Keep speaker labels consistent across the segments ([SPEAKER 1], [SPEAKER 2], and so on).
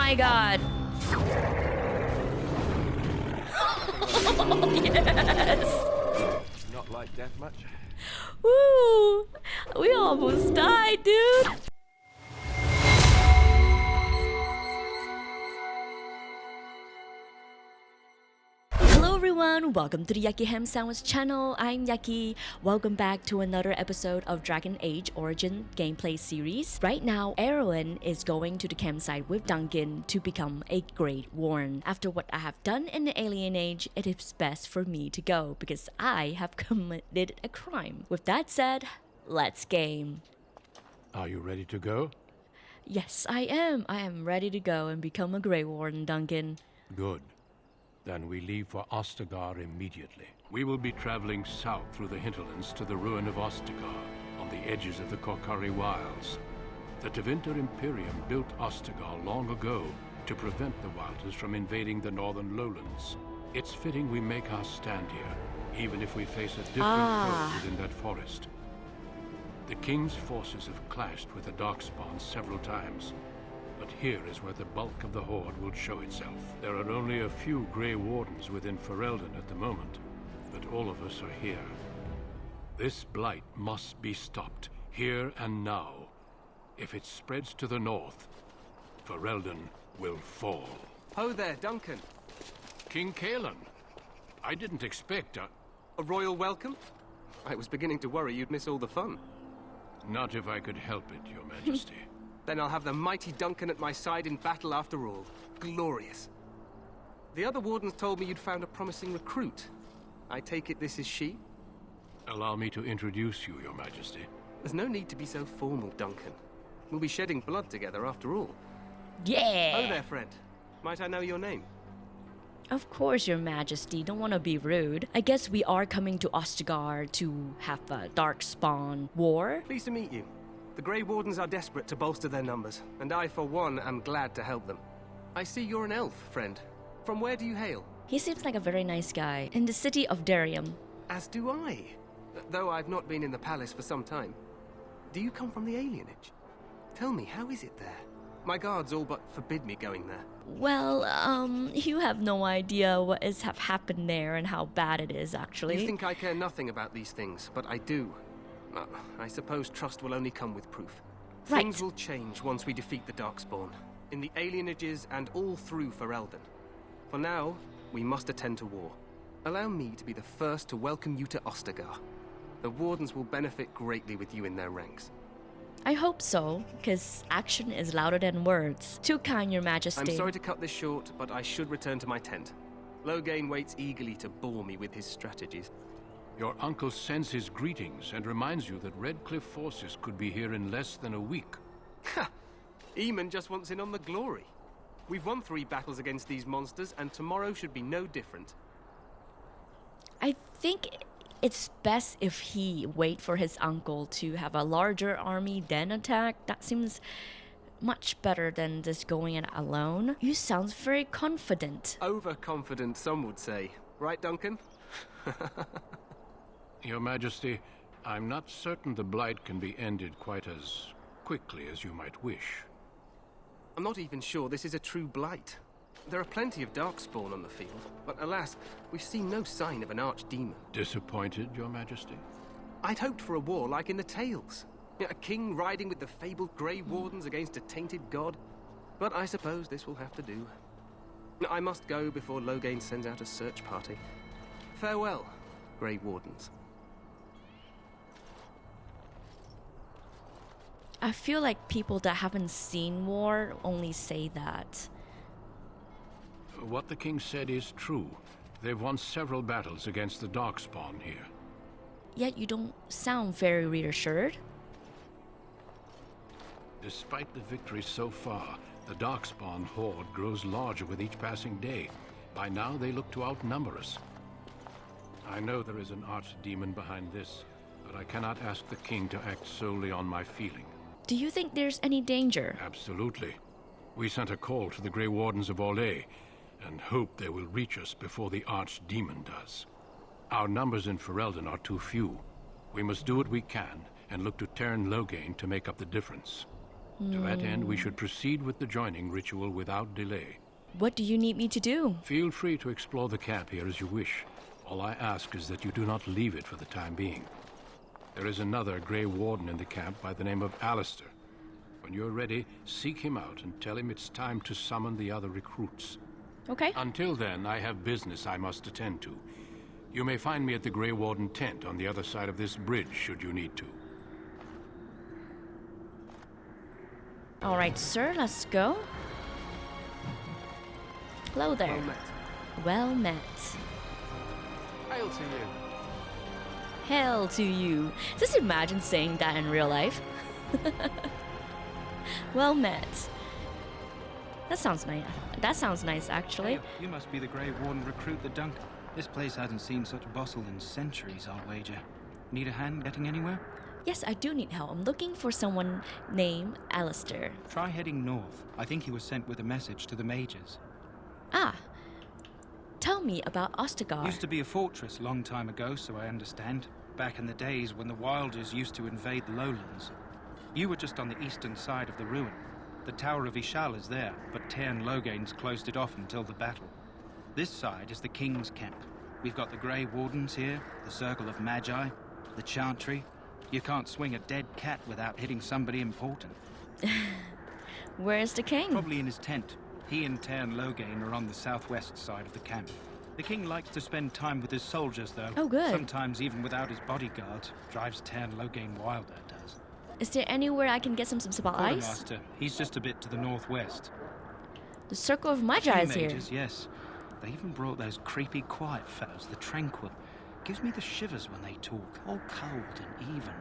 [SPEAKER 1] my god! Yes!
[SPEAKER 2] Not like that much.
[SPEAKER 1] Woo! We almost died, dude! Hello everyone, welcome to the Yaki Ham Sandwich channel. I'm Yaki. Welcome back to another episode of Dragon Age Origin gameplay series. Right now, Awren is going to the campsite with Duncan to become a Great Warden. After what I have done in the Alien Age, it is best for me to go because I have committed a crime. With that said, let's game.
[SPEAKER 2] Are you ready to go?
[SPEAKER 1] Yes, I am. I am ready to go and become a Grey Warden, Duncan.
[SPEAKER 2] Good. Then we leave for Ostagar immediately. We will be traveling south through the hinterlands to the ruin of Ostagar, on the edges of the Korkari Wilds. The Tevinter Imperium built Ostagar long ago to prevent the Wilders from invading the northern lowlands. It's fitting we make our stand here, even if we face a different foe within that forest. The King's forces have clashed with the Darkspawn several times, but here is where the bulk of the Horde will show itself. There are only a few Grey Wardens within Ferelden at the moment, but all of us are here. This blight must be stopped, here and now. If it spreads to the north, Ferelden will fall.
[SPEAKER 3] Ho there, Duncan.
[SPEAKER 2] King Cailan, I didn't expect
[SPEAKER 3] A royal welcome? I was beginning to worry you'd miss all the fun.
[SPEAKER 2] Not if I could help it, Your Majesty.
[SPEAKER 3] Then I'll have the mighty Duncan at my side in battle after all. Glorious. The other wardens told me you'd found a promising recruit. I take it this is she?
[SPEAKER 2] Allow me to introduce you, Your Majesty.
[SPEAKER 3] There's no need to be so formal, Duncan. We'll be shedding blood together after all.
[SPEAKER 1] Yeah!
[SPEAKER 3] Oh there, friend. Might I know your name?
[SPEAKER 1] Of course, Your Majesty. Don't want to be rude. I guess we are coming to Ostagar to have a Darkspawn war.
[SPEAKER 3] Pleased to meet you. The Grey Wardens are desperate to bolster their numbers, and I, for one, am glad to help them. I see you're an elf, friend. From where do you hail?
[SPEAKER 1] He seems like a very nice guy. In the city of Darium.
[SPEAKER 3] As do I. Though I've not been in the palace for some time. Do you come from the Alien Age? Tell me, how is it there? My guards all but forbid me going there.
[SPEAKER 1] Well, you have no idea what have happened there and how bad it is, actually.
[SPEAKER 3] You think I care nothing about these things, but I do. I suppose trust will only come with proof.
[SPEAKER 1] Right.
[SPEAKER 3] Things will change once we defeat the Darkspawn, in the Alienages and all through Ferelden. For now, we must attend to war. Allow me to be the first to welcome you to Ostagar. The Wardens will benefit greatly with you in their ranks.
[SPEAKER 1] I hope so, because action is louder than words. Too kind, Your Majesty.
[SPEAKER 3] I'm sorry to cut this short, but I should return to my tent. Loghain waits eagerly to bore me with his strategies.
[SPEAKER 2] Your uncle sends his greetings and reminds you that Redcliffe forces could be here in less than a week.
[SPEAKER 3] Ha! Eamon just wants in on the glory. We've won 3 battles against these monsters, and tomorrow should be no different.
[SPEAKER 1] I think it's best if he wait for his uncle to have a larger army then attack. That seems much better than just going in alone. You sound very confident.
[SPEAKER 3] Overconfident, some would say. Right, Duncan?
[SPEAKER 2] Your Majesty, I'm not certain the blight can be ended quite as quickly as you might wish.
[SPEAKER 3] I'm not even sure this is a true blight. There are plenty of Darkspawn on the field, but alas, we've seen no sign of an archdemon.
[SPEAKER 2] Disappointed, Your Majesty?
[SPEAKER 3] I'd hoped for a war like in the tales. A king riding with the fabled Grey Wardens against a tainted god. But I suppose this will have to do. I must go before Loghain sends out a search party. Farewell, Grey Wardens.
[SPEAKER 1] I feel like people that haven't seen war only say that.
[SPEAKER 2] What the king said is true. They've won several battles against the Darkspawn here.
[SPEAKER 1] Yet you don't sound very reassured.
[SPEAKER 2] Despite the victories so far, the Darkspawn horde grows larger with each passing day. By now, they look to outnumber us. I know there is an archdemon behind this, but I cannot ask the king to act solely on my feeling.
[SPEAKER 1] Do you think there's any danger?
[SPEAKER 2] Absolutely. We sent a call to the Grey Wardens of ORGE, and hope they will reach us before the archdemon does. Our numbers in Ferelden are too few. We must do what we can, and look to Teyrn Loghain to make up the difference. To that end, we should proceed with the joining ritual without delay.
[SPEAKER 1] What do you need me to do?
[SPEAKER 2] Feel free to explore the camp here as you wish. All I ask is that you do not leave it for the time being. There is another Grey Warden in the camp by the name of Alistair. When you're ready, seek him out and tell him it's time to summon the other recruits.
[SPEAKER 1] Okay.
[SPEAKER 2] Until then, I have business I must attend to. You may find me at the Grey Warden tent on the other side of this bridge, should you need to.
[SPEAKER 1] Alright, sir, let's go. Hello there.
[SPEAKER 3] Well met.
[SPEAKER 1] Well met.
[SPEAKER 3] Hail to you.
[SPEAKER 1] Hail to you. Just imagine saying that in real life. Well met. That sounds nice. That sounds nice, actually.
[SPEAKER 4] Hey, you must be the Grey Warden recruit the Duncan. This place hasn't seen such bustle in centuries, I'll wager. Need a hand getting anywhere?
[SPEAKER 1] Yes, I do need help. I'm looking for someone named Alistair.
[SPEAKER 4] Try heading north. I think he was sent with a message to the mages.
[SPEAKER 1] Ah. Tell me about Ostagar.
[SPEAKER 4] Used to be a fortress a long time ago, so I understand. Back in the days when the Wilders used to invade the lowlands. You were just on the eastern side of the ruin. The Tower of Ishal is there, but Teyrn Loghain's closed it off until the battle. This side is the King's camp. We've got the Grey Wardens here, the Circle of Magi, the Chantry. You can't swing a dead cat without hitting somebody important.
[SPEAKER 1] Where's the king?
[SPEAKER 4] Probably in his tent. He and Teyrn Loghain are on the southwest side of the camp. The king likes to spend time with his soldiers, though.
[SPEAKER 1] Oh, good.
[SPEAKER 4] Sometimes even without his bodyguard. Drives Teyrn Loghain wild, that does.
[SPEAKER 1] Is there anywhere I can get some supplies?
[SPEAKER 4] Quartermaster. He's just a bit to the northwest.
[SPEAKER 1] The Circle of Magi is here.
[SPEAKER 4] Mages, yes. They even brought those creepy, quiet fellows, the Tranquil. Gives me the shivers when they talk, all cold and even.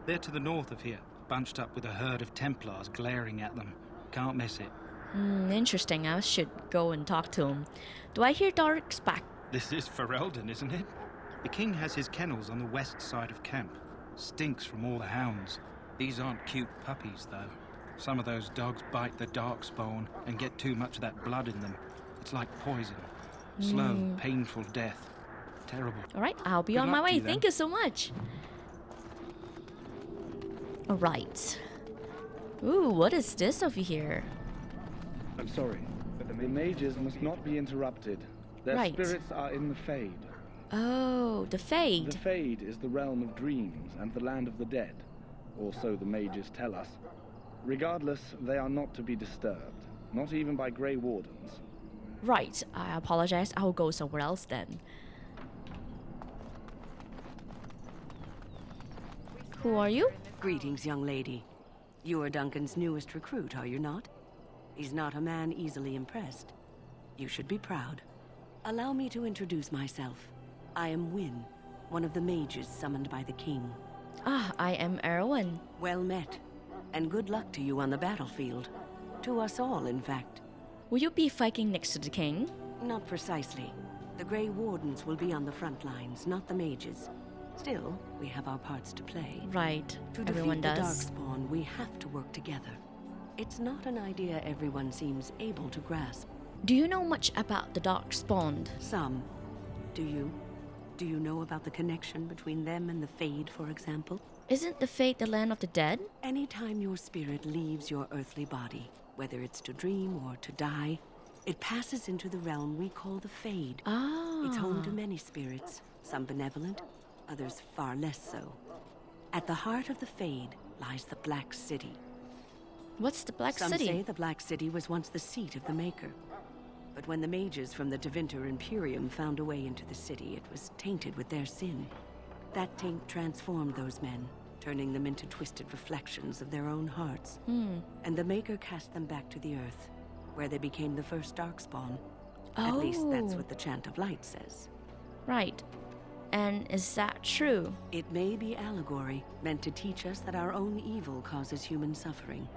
[SPEAKER 4] They're to the north of here, bunched up with a herd of Templars glaring at them. Can't miss it.
[SPEAKER 1] Interesting. I should go and talk to him. Do I hear Dark's back?
[SPEAKER 4] This is Ferelden, isn't it? The king has his kennels on the west side of camp. Stinks from all the hounds. These aren't cute puppies, though. Some of those dogs bite the Darkspawn and get too much of that blood in them. It's like poison. Slow, painful death. Terrible.
[SPEAKER 1] Alright, I'll be
[SPEAKER 4] Good
[SPEAKER 1] on my
[SPEAKER 4] luck to
[SPEAKER 1] way.
[SPEAKER 4] you, then.
[SPEAKER 1] Thank you so much. Alright. Ooh, what is this over here?
[SPEAKER 5] I'm sorry, but the mages must not be interrupted. Their
[SPEAKER 1] Right.
[SPEAKER 5] spirits are in the Fade.
[SPEAKER 1] Oh, the Fade.
[SPEAKER 5] The Fade is the realm of dreams and the land of the dead, or so the mages tell us. Regardless, they are not to be disturbed, not even by Grey Wardens.
[SPEAKER 1] Right, I apologize. I'll go somewhere else then. Who are you?
[SPEAKER 6] Greetings, young lady. You are Duncan's newest recruit, are you not? He's not a man easily impressed. You should be proud. Allow me to introduce myself. I am Wynne, one of the mages summoned by the king.
[SPEAKER 1] Ah, I am Awren.
[SPEAKER 6] Well met, and good luck to you on the battlefield. To us all, in fact.
[SPEAKER 1] Will you be fighting next to the king?
[SPEAKER 6] Not precisely. The Grey Wardens will be on the front lines, not the mages. Still, we have our parts to play.
[SPEAKER 1] Right,
[SPEAKER 6] To
[SPEAKER 1] everyone
[SPEAKER 6] defeat the
[SPEAKER 1] does.
[SPEAKER 6] Darkspawn, we have to work together. It's not an idea everyone seems able to grasp.
[SPEAKER 1] Do you know much about the Darkspawn?
[SPEAKER 6] Some. Do you? Do you know about the connection between them and the Fade, for example?
[SPEAKER 1] Isn't the Fade the land of the dead?
[SPEAKER 6] Anytime your spirit leaves your earthly body, whether it's to dream or to die, it passes into the realm we call the Fade.
[SPEAKER 1] Ah.
[SPEAKER 6] It's home to many spirits, some benevolent, others far less so. At the heart of the Fade lies the Black City.
[SPEAKER 1] What's the Black
[SPEAKER 6] Some
[SPEAKER 1] City?
[SPEAKER 6] say the Black City was once the seat of the Maker. But when the mages from the Tevinter Imperium found a way into the city, it was tainted with their sin. That taint transformed those men, turning them into twisted reflections of their own hearts. And the Maker cast them back to the Earth, where they became the first Darkspawn. At least that's
[SPEAKER 1] Oh.
[SPEAKER 6] what the Chant of Light says.
[SPEAKER 1] Right. And is that true?
[SPEAKER 6] It may be allegory, meant to teach us that our own evil causes human suffering.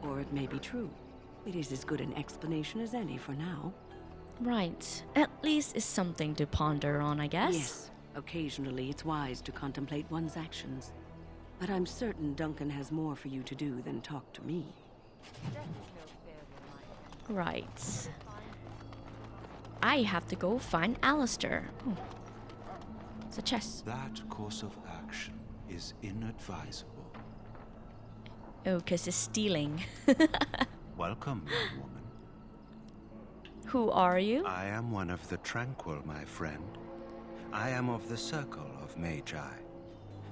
[SPEAKER 6] Or it may be true. It is as good an explanation as any for now.
[SPEAKER 1] Right. At least it's something to ponder on, I guess.
[SPEAKER 6] Yes, occasionally it's wise to contemplate one's actions. But I'm certain Duncan has more for you to do than talk to me.
[SPEAKER 1] Right. I have to go find Alistair. Oh. It's a chest.
[SPEAKER 7] That course of action is inadvisable.
[SPEAKER 1] Oh, because it's stealing.
[SPEAKER 7] Welcome, young woman.
[SPEAKER 1] Who are you?
[SPEAKER 7] I am one of the Tranquil, my friend. I am of the Circle of Magi.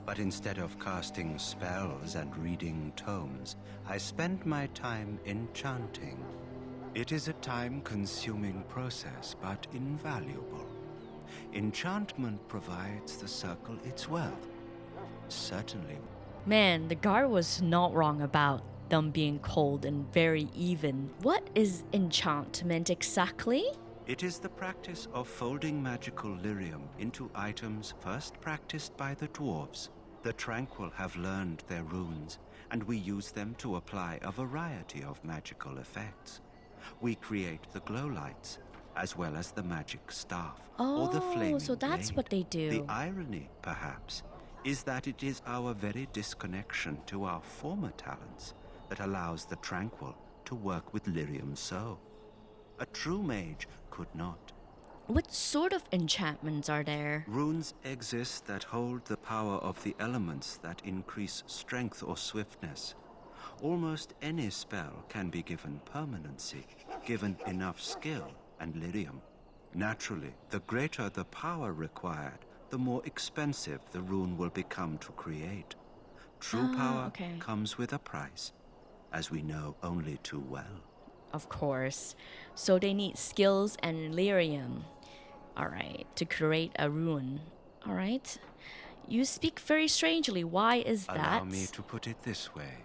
[SPEAKER 7] But instead of casting spells and reading tomes, I spend my time enchanting. It is a time-consuming process, but invaluable. Enchantment provides the Circle its wealth. Certainly.
[SPEAKER 1] Man, the guard was not wrong about them being cold and very even. What is enchantment exactly?
[SPEAKER 7] It is the practice of folding magical lyrium into items first practiced by the dwarves. The Tranquil have learned their runes, and we use them to apply a variety of magical effects. We create the glow lights, as well as the magic staff, or the flaming
[SPEAKER 1] so that's
[SPEAKER 7] blade.
[SPEAKER 1] what they do.
[SPEAKER 7] The irony, perhaps, is that it is our very disconnection to our former talents that allows the Tranquil to work with lyrium so. A true mage could not.
[SPEAKER 1] What sort of enchantments are there?
[SPEAKER 7] Runes exist that hold the power of the elements that increase strength or swiftness. Almost any spell can be given permanency, given enough skill and lyrium. Naturally, the greater the power required, the more expensive the rune will become to create. True power comes with a price, as we know only too well.
[SPEAKER 1] Of course. So they need skills and lyrium. Alright, to create a rune. Alright. You speak very strangely. Why is that?
[SPEAKER 7] Allow me to put it this way.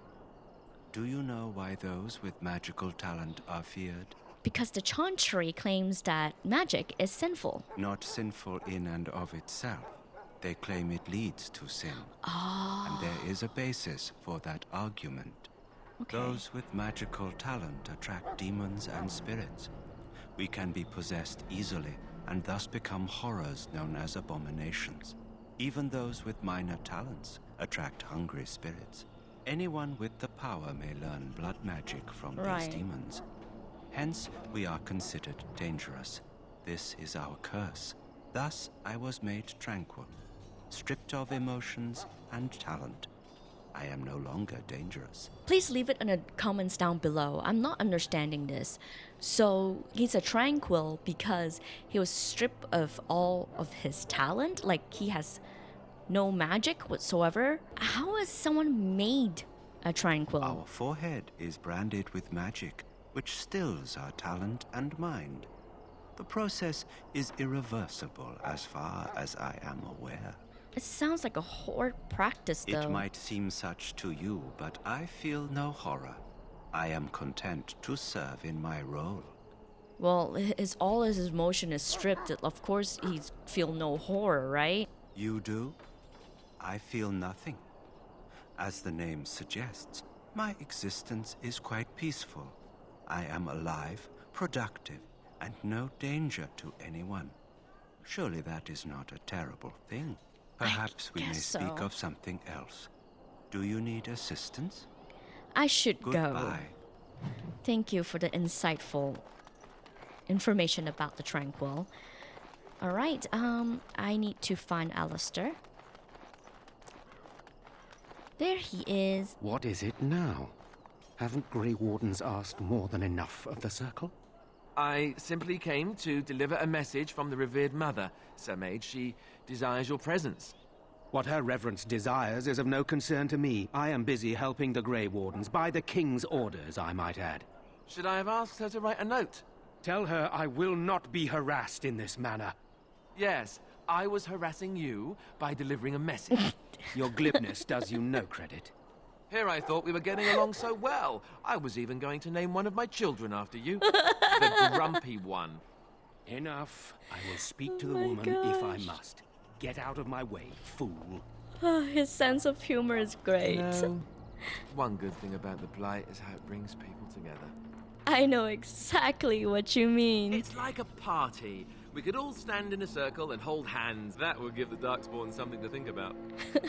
[SPEAKER 7] Do you know why those with magical talent are feared?
[SPEAKER 1] Because the Chantry claims that magic is sinful.
[SPEAKER 7] Not sinful in and of itself. They claim it leads to sin. And there is a basis for that argument. Those with magical talent attract demons and spirits. We can be possessed easily and thus become horrors known as abominations. Even those with minor talents attract hungry spirits. Anyone with the power may learn blood magic from these demons. Hence, we are considered dangerous. This is our curse. Thus, I was made tranquil, stripped of emotions and talent. I am no longer dangerous.
[SPEAKER 1] Please leave it in the comments down below. I'm not understanding this. So he's a tranquil because he was stripped of all of his talent? Like he has no magic whatsoever? How is someone made a tranquil?
[SPEAKER 7] Our forehead is branded with magic, which stills our talent and mind. The process is irreversible as far as I am aware.
[SPEAKER 1] It sounds like a horror practice, though.
[SPEAKER 7] It might seem such to you, but I feel no horror. I am content to serve in my role.
[SPEAKER 1] Well, all his emotion is stripped. Of course, he feel no horror, right?
[SPEAKER 7] You do? I feel nothing. As the name suggests, my existence is quite peaceful. I am alive, productive, and no danger to anyone. Surely that is not a terrible thing. Perhaps we may speak of something else. Do you need assistance?
[SPEAKER 1] I should go.
[SPEAKER 7] Goodbye.
[SPEAKER 1] Thank you for the insightful information about the Tranquil. Alright, I need to find Alistair. There he is.
[SPEAKER 8] What is it now? Haven't Grey Wardens asked more than enough of the Circle?
[SPEAKER 9] I simply came to deliver a message from the revered mother, Sir Mage. She desires your presence.
[SPEAKER 8] What her reverence desires is of no concern to me. I am busy helping the Grey Wardens, by the King's orders, I might add.
[SPEAKER 9] Should I have asked her to write a note?
[SPEAKER 8] Tell her I will not be harassed in this manner.
[SPEAKER 9] Yes, I was harassing you by delivering a message.
[SPEAKER 8] Your glibness does you no credit.
[SPEAKER 9] Here I thought we were getting along so well. I was even going to name one of my children after you. The grumpy one.
[SPEAKER 8] Enough. I will speak to the woman if I must. Get out of my way, fool.
[SPEAKER 1] His sense of humor is great.
[SPEAKER 9] No. One good thing about the Blight is how it brings people together.
[SPEAKER 1] I know exactly what you mean.
[SPEAKER 9] It's like a party. We could all stand in a circle and hold hands. That would give the Darkspawn something to think about.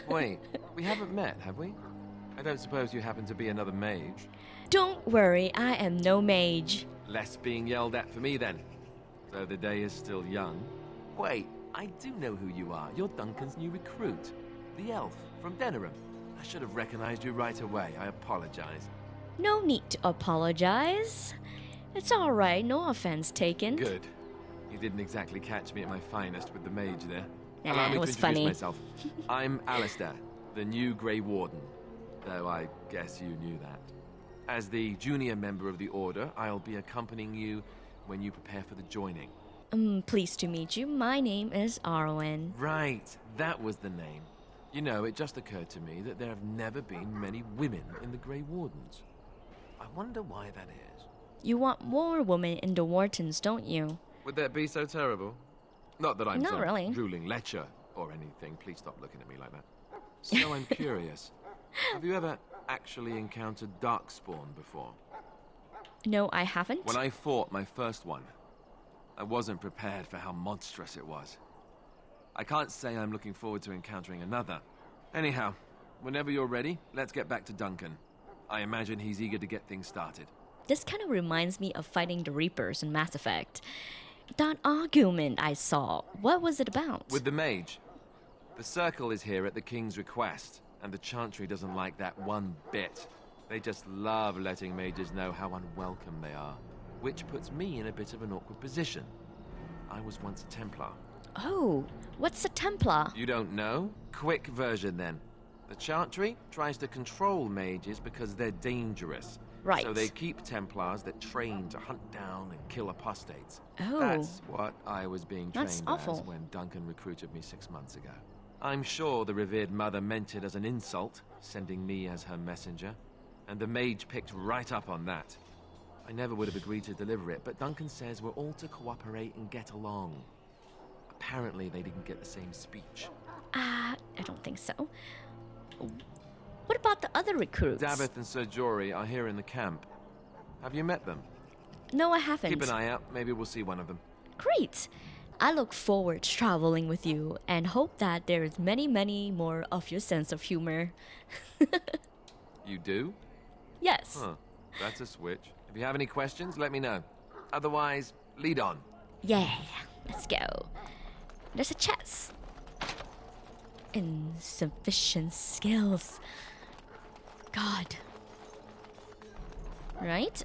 [SPEAKER 9] Wait, we haven't met, have we? I don't suppose you happen to be another mage?
[SPEAKER 1] Don't worry, I am no mage.
[SPEAKER 9] Less being yelled at for me, then. So the day is still young. Wait, I do know who you are. You're Duncan's new recruit. The elf from Denerim. I should have recognized you right away. I apologize.
[SPEAKER 1] No need to apologize. It's alright, no offense taken.
[SPEAKER 9] Good. You didn't exactly catch me at my finest with the mage there.
[SPEAKER 1] Nah,
[SPEAKER 9] Allow me
[SPEAKER 1] it was
[SPEAKER 9] to introduce
[SPEAKER 1] funny.
[SPEAKER 9] myself. I'm Alistair, the new Grey Warden. Though I guess you knew that. As the junior member of the Order, I'll be accompanying you when you prepare for the joining.
[SPEAKER 1] Pleased to meet you. My name is Awren.
[SPEAKER 9] Right, that was the name. You know, it just occurred to me that there have never been many women in the Grey Wardens. I wonder why that is.
[SPEAKER 1] You want more women in the Wardens, don't you?
[SPEAKER 9] Would that be so terrible? Not that I'm
[SPEAKER 1] Not
[SPEAKER 9] some
[SPEAKER 1] really.
[SPEAKER 9] drooling lecher or anything. Please stop looking at me like that. So I'm curious. Have you ever actually encountered Darkspawn before?
[SPEAKER 1] No, I haven't.
[SPEAKER 9] When I fought my first one, I wasn't prepared for how monstrous it was. I can't say I'm looking forward to encountering another. Anyhow, whenever you're ready, let's get back to Duncan. I imagine he's eager to get things started.
[SPEAKER 1] This kind of reminds me of fighting the Reapers in Mass Effect. That argument I saw, what was it about?
[SPEAKER 9] With the mage. The Circle is here at the King's request, and the Chantry doesn't like that one bit. They just love letting mages know how unwelcome they are, which puts me in a bit of an awkward position. I was once a Templar.
[SPEAKER 1] Oh, what's a Templar?
[SPEAKER 9] You don't know? Quick version then. The Chantry tries to control mages because they're dangerous.
[SPEAKER 1] Right.
[SPEAKER 9] So they keep Templars that train to hunt down and kill apostates.
[SPEAKER 1] Oh.
[SPEAKER 9] That's what I was being trained
[SPEAKER 1] That's awful.
[SPEAKER 9] as when Duncan recruited me 6 months ago. I'm sure the revered mother meant it as an insult, sending me as her messenger, and the mage picked right up on that. I never would have agreed to deliver it, but Duncan says we're all to cooperate and get along. Apparently they didn't get the same speech.
[SPEAKER 1] I don't think so. What about the other recruits?
[SPEAKER 9] Davith and Sir Jory are here in the camp. Have you met them?
[SPEAKER 1] No, I haven't.
[SPEAKER 9] Keep an eye out. Maybe we'll see one of them.
[SPEAKER 1] Great. I look forward to traveling with you and hope that there's many, many more of your sense of humor.
[SPEAKER 9] You do?
[SPEAKER 1] Yes.
[SPEAKER 9] Huh. That's a switch. If you have any questions, let me know. Otherwise, lead on.
[SPEAKER 1] Yeah, let's go. There's a chest. Insufficient skills. God. Right?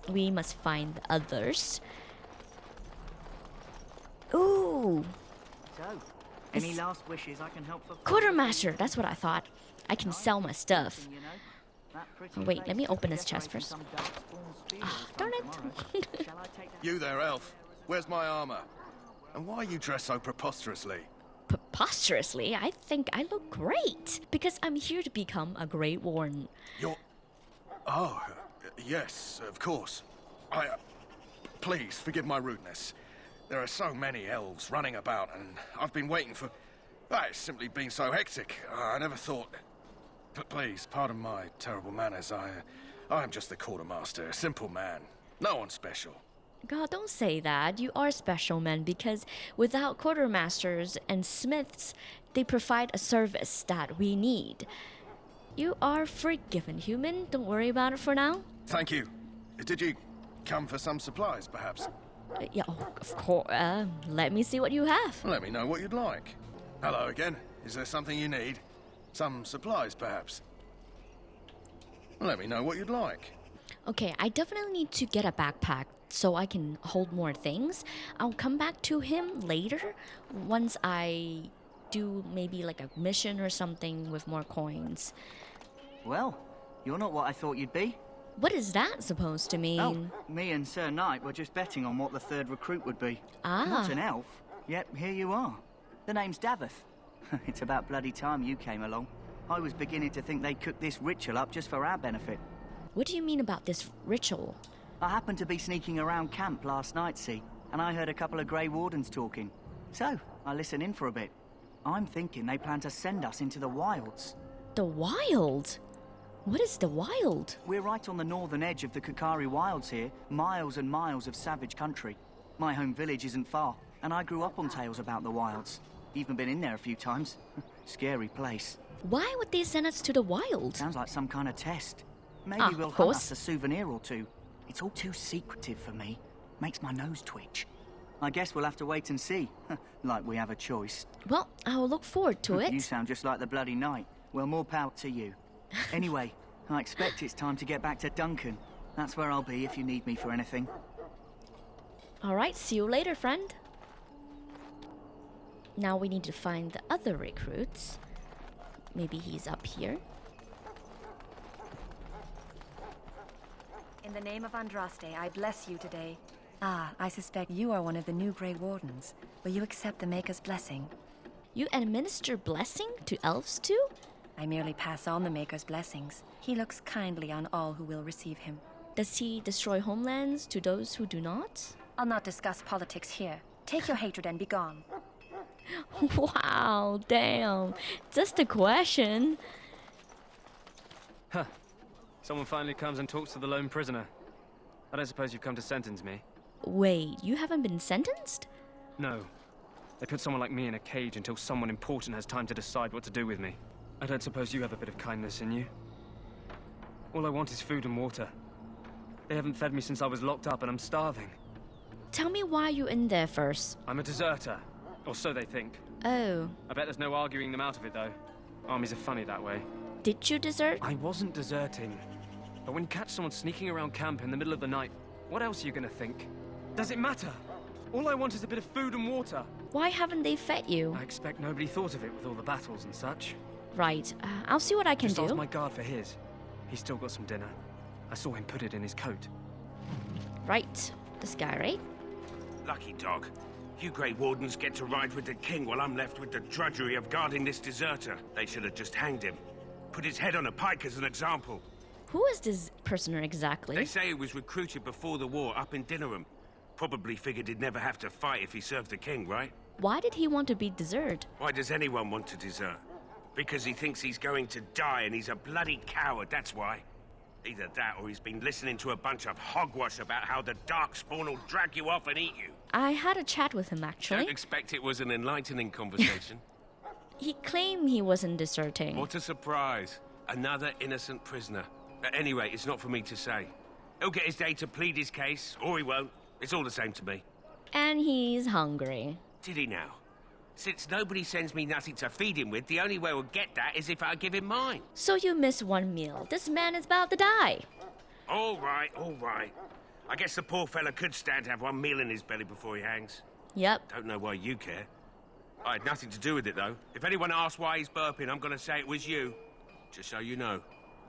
[SPEAKER 1] We must find the others. Ooh!
[SPEAKER 10] So, any last wishes I can help for?
[SPEAKER 1] Quartermaster, that's what I thought. I can sell my stuff.
[SPEAKER 10] You know, that pretty
[SPEAKER 1] Oh, wait, let
[SPEAKER 10] face
[SPEAKER 1] me
[SPEAKER 10] could
[SPEAKER 1] open
[SPEAKER 10] be
[SPEAKER 1] this chest
[SPEAKER 10] decorating
[SPEAKER 1] first.
[SPEAKER 10] some Darkspawn spear or
[SPEAKER 1] Darn
[SPEAKER 10] something
[SPEAKER 1] it.
[SPEAKER 10] tomorrow. Shall I take that?
[SPEAKER 11] You there, elf. Where's my armor? And why are you dressed so preposterously?
[SPEAKER 1] Preposterously, I think I look great. Because I'm here to become a Great Warden.
[SPEAKER 11] You're... Oh, yes, of course. Please, forgive my rudeness. There are so many elves running about, and I've been waiting for... It's simply been so hectic. I never thought... But please, pardon my terrible manners. I am just the quartermaster, a simple man. No one special.
[SPEAKER 1] God, don't say that. You are special, man, because without quartermasters and smiths, they provide a service that we need. You are forgiven, human. Don't worry about it for now.
[SPEAKER 11] Thank you. Did you come for some supplies, perhaps?
[SPEAKER 1] Yeah, of course. Let me see what you have.
[SPEAKER 11] Let me know what you'd like. Hello again. Is there something you need? Some supplies, perhaps? Let me know what you'd like.
[SPEAKER 1] Okay, I definitely need to get a backpack so I can hold more things. I'll come back to him later once I do maybe like a mission or something with more coins.
[SPEAKER 10] Well, you're not what I thought you'd be.
[SPEAKER 1] What is that supposed to mean?
[SPEAKER 10] Oh, me and Sir Knight were just betting on what the third recruit would be.
[SPEAKER 1] Ah.
[SPEAKER 10] Not an elf, yet here you are. The name's Davith. It's about bloody time you came along. I was beginning to think they'd cooked this ritual up just for our benefit.
[SPEAKER 1] What do you mean about this ritual?
[SPEAKER 10] I happened to be sneaking around camp last night, see, and I heard a couple of Grey Wardens talking. So, I listened in for a bit. I'm thinking they plan to send us into the wilds.
[SPEAKER 1] The wild? What is the wild?
[SPEAKER 10] We're right on the northern edge of the Kokari Wilds here, miles and miles of savage country. My home village isn't far, and I grew up on tales about the wilds. Even been in there a few times. Scary place.
[SPEAKER 1] Why would they send us to the wild?
[SPEAKER 10] Sounds like some kind of test. Maybe we'll
[SPEAKER 1] of
[SPEAKER 10] hunt
[SPEAKER 1] course.
[SPEAKER 10] us a souvenir or two. It's all too secretive for me. Makes my nose twitch. I guess we'll have to wait and see. Like we have a choice.
[SPEAKER 1] Well, I'll look forward to
[SPEAKER 10] You
[SPEAKER 1] it.
[SPEAKER 10] sound just like the bloody knight. Well, more power to you. Anyway, I expect it's time to get back to Duncan. That's where I'll be if you need me for anything.
[SPEAKER 1] Alright, see you later, friend. Now we need to find the other recruits. Maybe he's up here.
[SPEAKER 12] In the name of Andraste, I bless you today. Ah, I suspect you are one of the new Grey Wardens. Will you accept the Maker's blessing?
[SPEAKER 1] You administer blessing to elves too?
[SPEAKER 12] I merely pass on the Maker's blessings. He looks kindly on all who will receive him.
[SPEAKER 1] Does he destroy homelands to those who do not?
[SPEAKER 12] I'll not discuss politics here. Take your hatred and be gone.
[SPEAKER 1] Wow, damn. Just a question.
[SPEAKER 13] Huh. Someone finally comes and talks to the lone prisoner. I don't suppose you've come to sentence me?
[SPEAKER 1] Wait, you haven't been sentenced?
[SPEAKER 13] No. They put someone like me in a cage until someone important has time to decide what to do with me. I don't suppose you have a bit of kindness in you? All I want is food and water. They haven't fed me since I was locked up and I'm starving.
[SPEAKER 1] Tell me why you're in there first.
[SPEAKER 13] I'm a deserter. Or so they think.
[SPEAKER 1] Oh.
[SPEAKER 13] I bet there's no arguing them out of it, though. Armies are funny that way.
[SPEAKER 1] Did you desert?
[SPEAKER 13] I wasn't deserting. But when you catch someone sneaking around camp in the middle of the night, what else are you gonna think? Does it matter? All I want is a bit of food and water.
[SPEAKER 1] Why haven't they fed you?
[SPEAKER 13] I expect nobody thought of it with all the battles and such.
[SPEAKER 1] Right. I'll see what I can
[SPEAKER 13] Just
[SPEAKER 1] do.
[SPEAKER 13] ask my guard for his. He's still got some dinner. I saw him put it in his coat.
[SPEAKER 1] Right. This guy, right?
[SPEAKER 14] Lucky dog. You Grey Wardens get to ride with the king while I'm left with the drudgery of guarding this deserter. They should have just hanged him. Put his head on a pike as an example.
[SPEAKER 1] Who is this prisoner exactly?
[SPEAKER 14] They say he was recruited before the war up in Dinnerham. Probably figured he'd never have to fight if he served the king, right?
[SPEAKER 1] Why did he want to be deserted?
[SPEAKER 14] Why does anyone want to desert? Because he thinks he's going to die and he's a bloody coward, that's why. Either that or he's been listening to a bunch of hogwash about how the Darkspawn will drag you off and eat you.
[SPEAKER 1] I had a chat with him, actually.
[SPEAKER 14] Don't expect it was an enlightening conversation.
[SPEAKER 1] He claimed he wasn't deserting.
[SPEAKER 14] What a surprise. Another innocent prisoner. At any rate, it's not for me to say. He'll get his day to plead his case, or he won't. It's all the same to me.
[SPEAKER 1] And he's hungry.
[SPEAKER 14] Did he now? Since nobody sends me nothing to feed him with, the only way we'll get that is if I give him mine.
[SPEAKER 1] So you miss one meal. This man is about to die.
[SPEAKER 14] All right, all right. I guess the poor fella could stand to have one meal in his belly before he hangs.
[SPEAKER 1] Yep.
[SPEAKER 14] Don't know why you care. I had nothing to do with it, though. If anyone asks why he's burping, I'm gonna say it was you. Just so you know.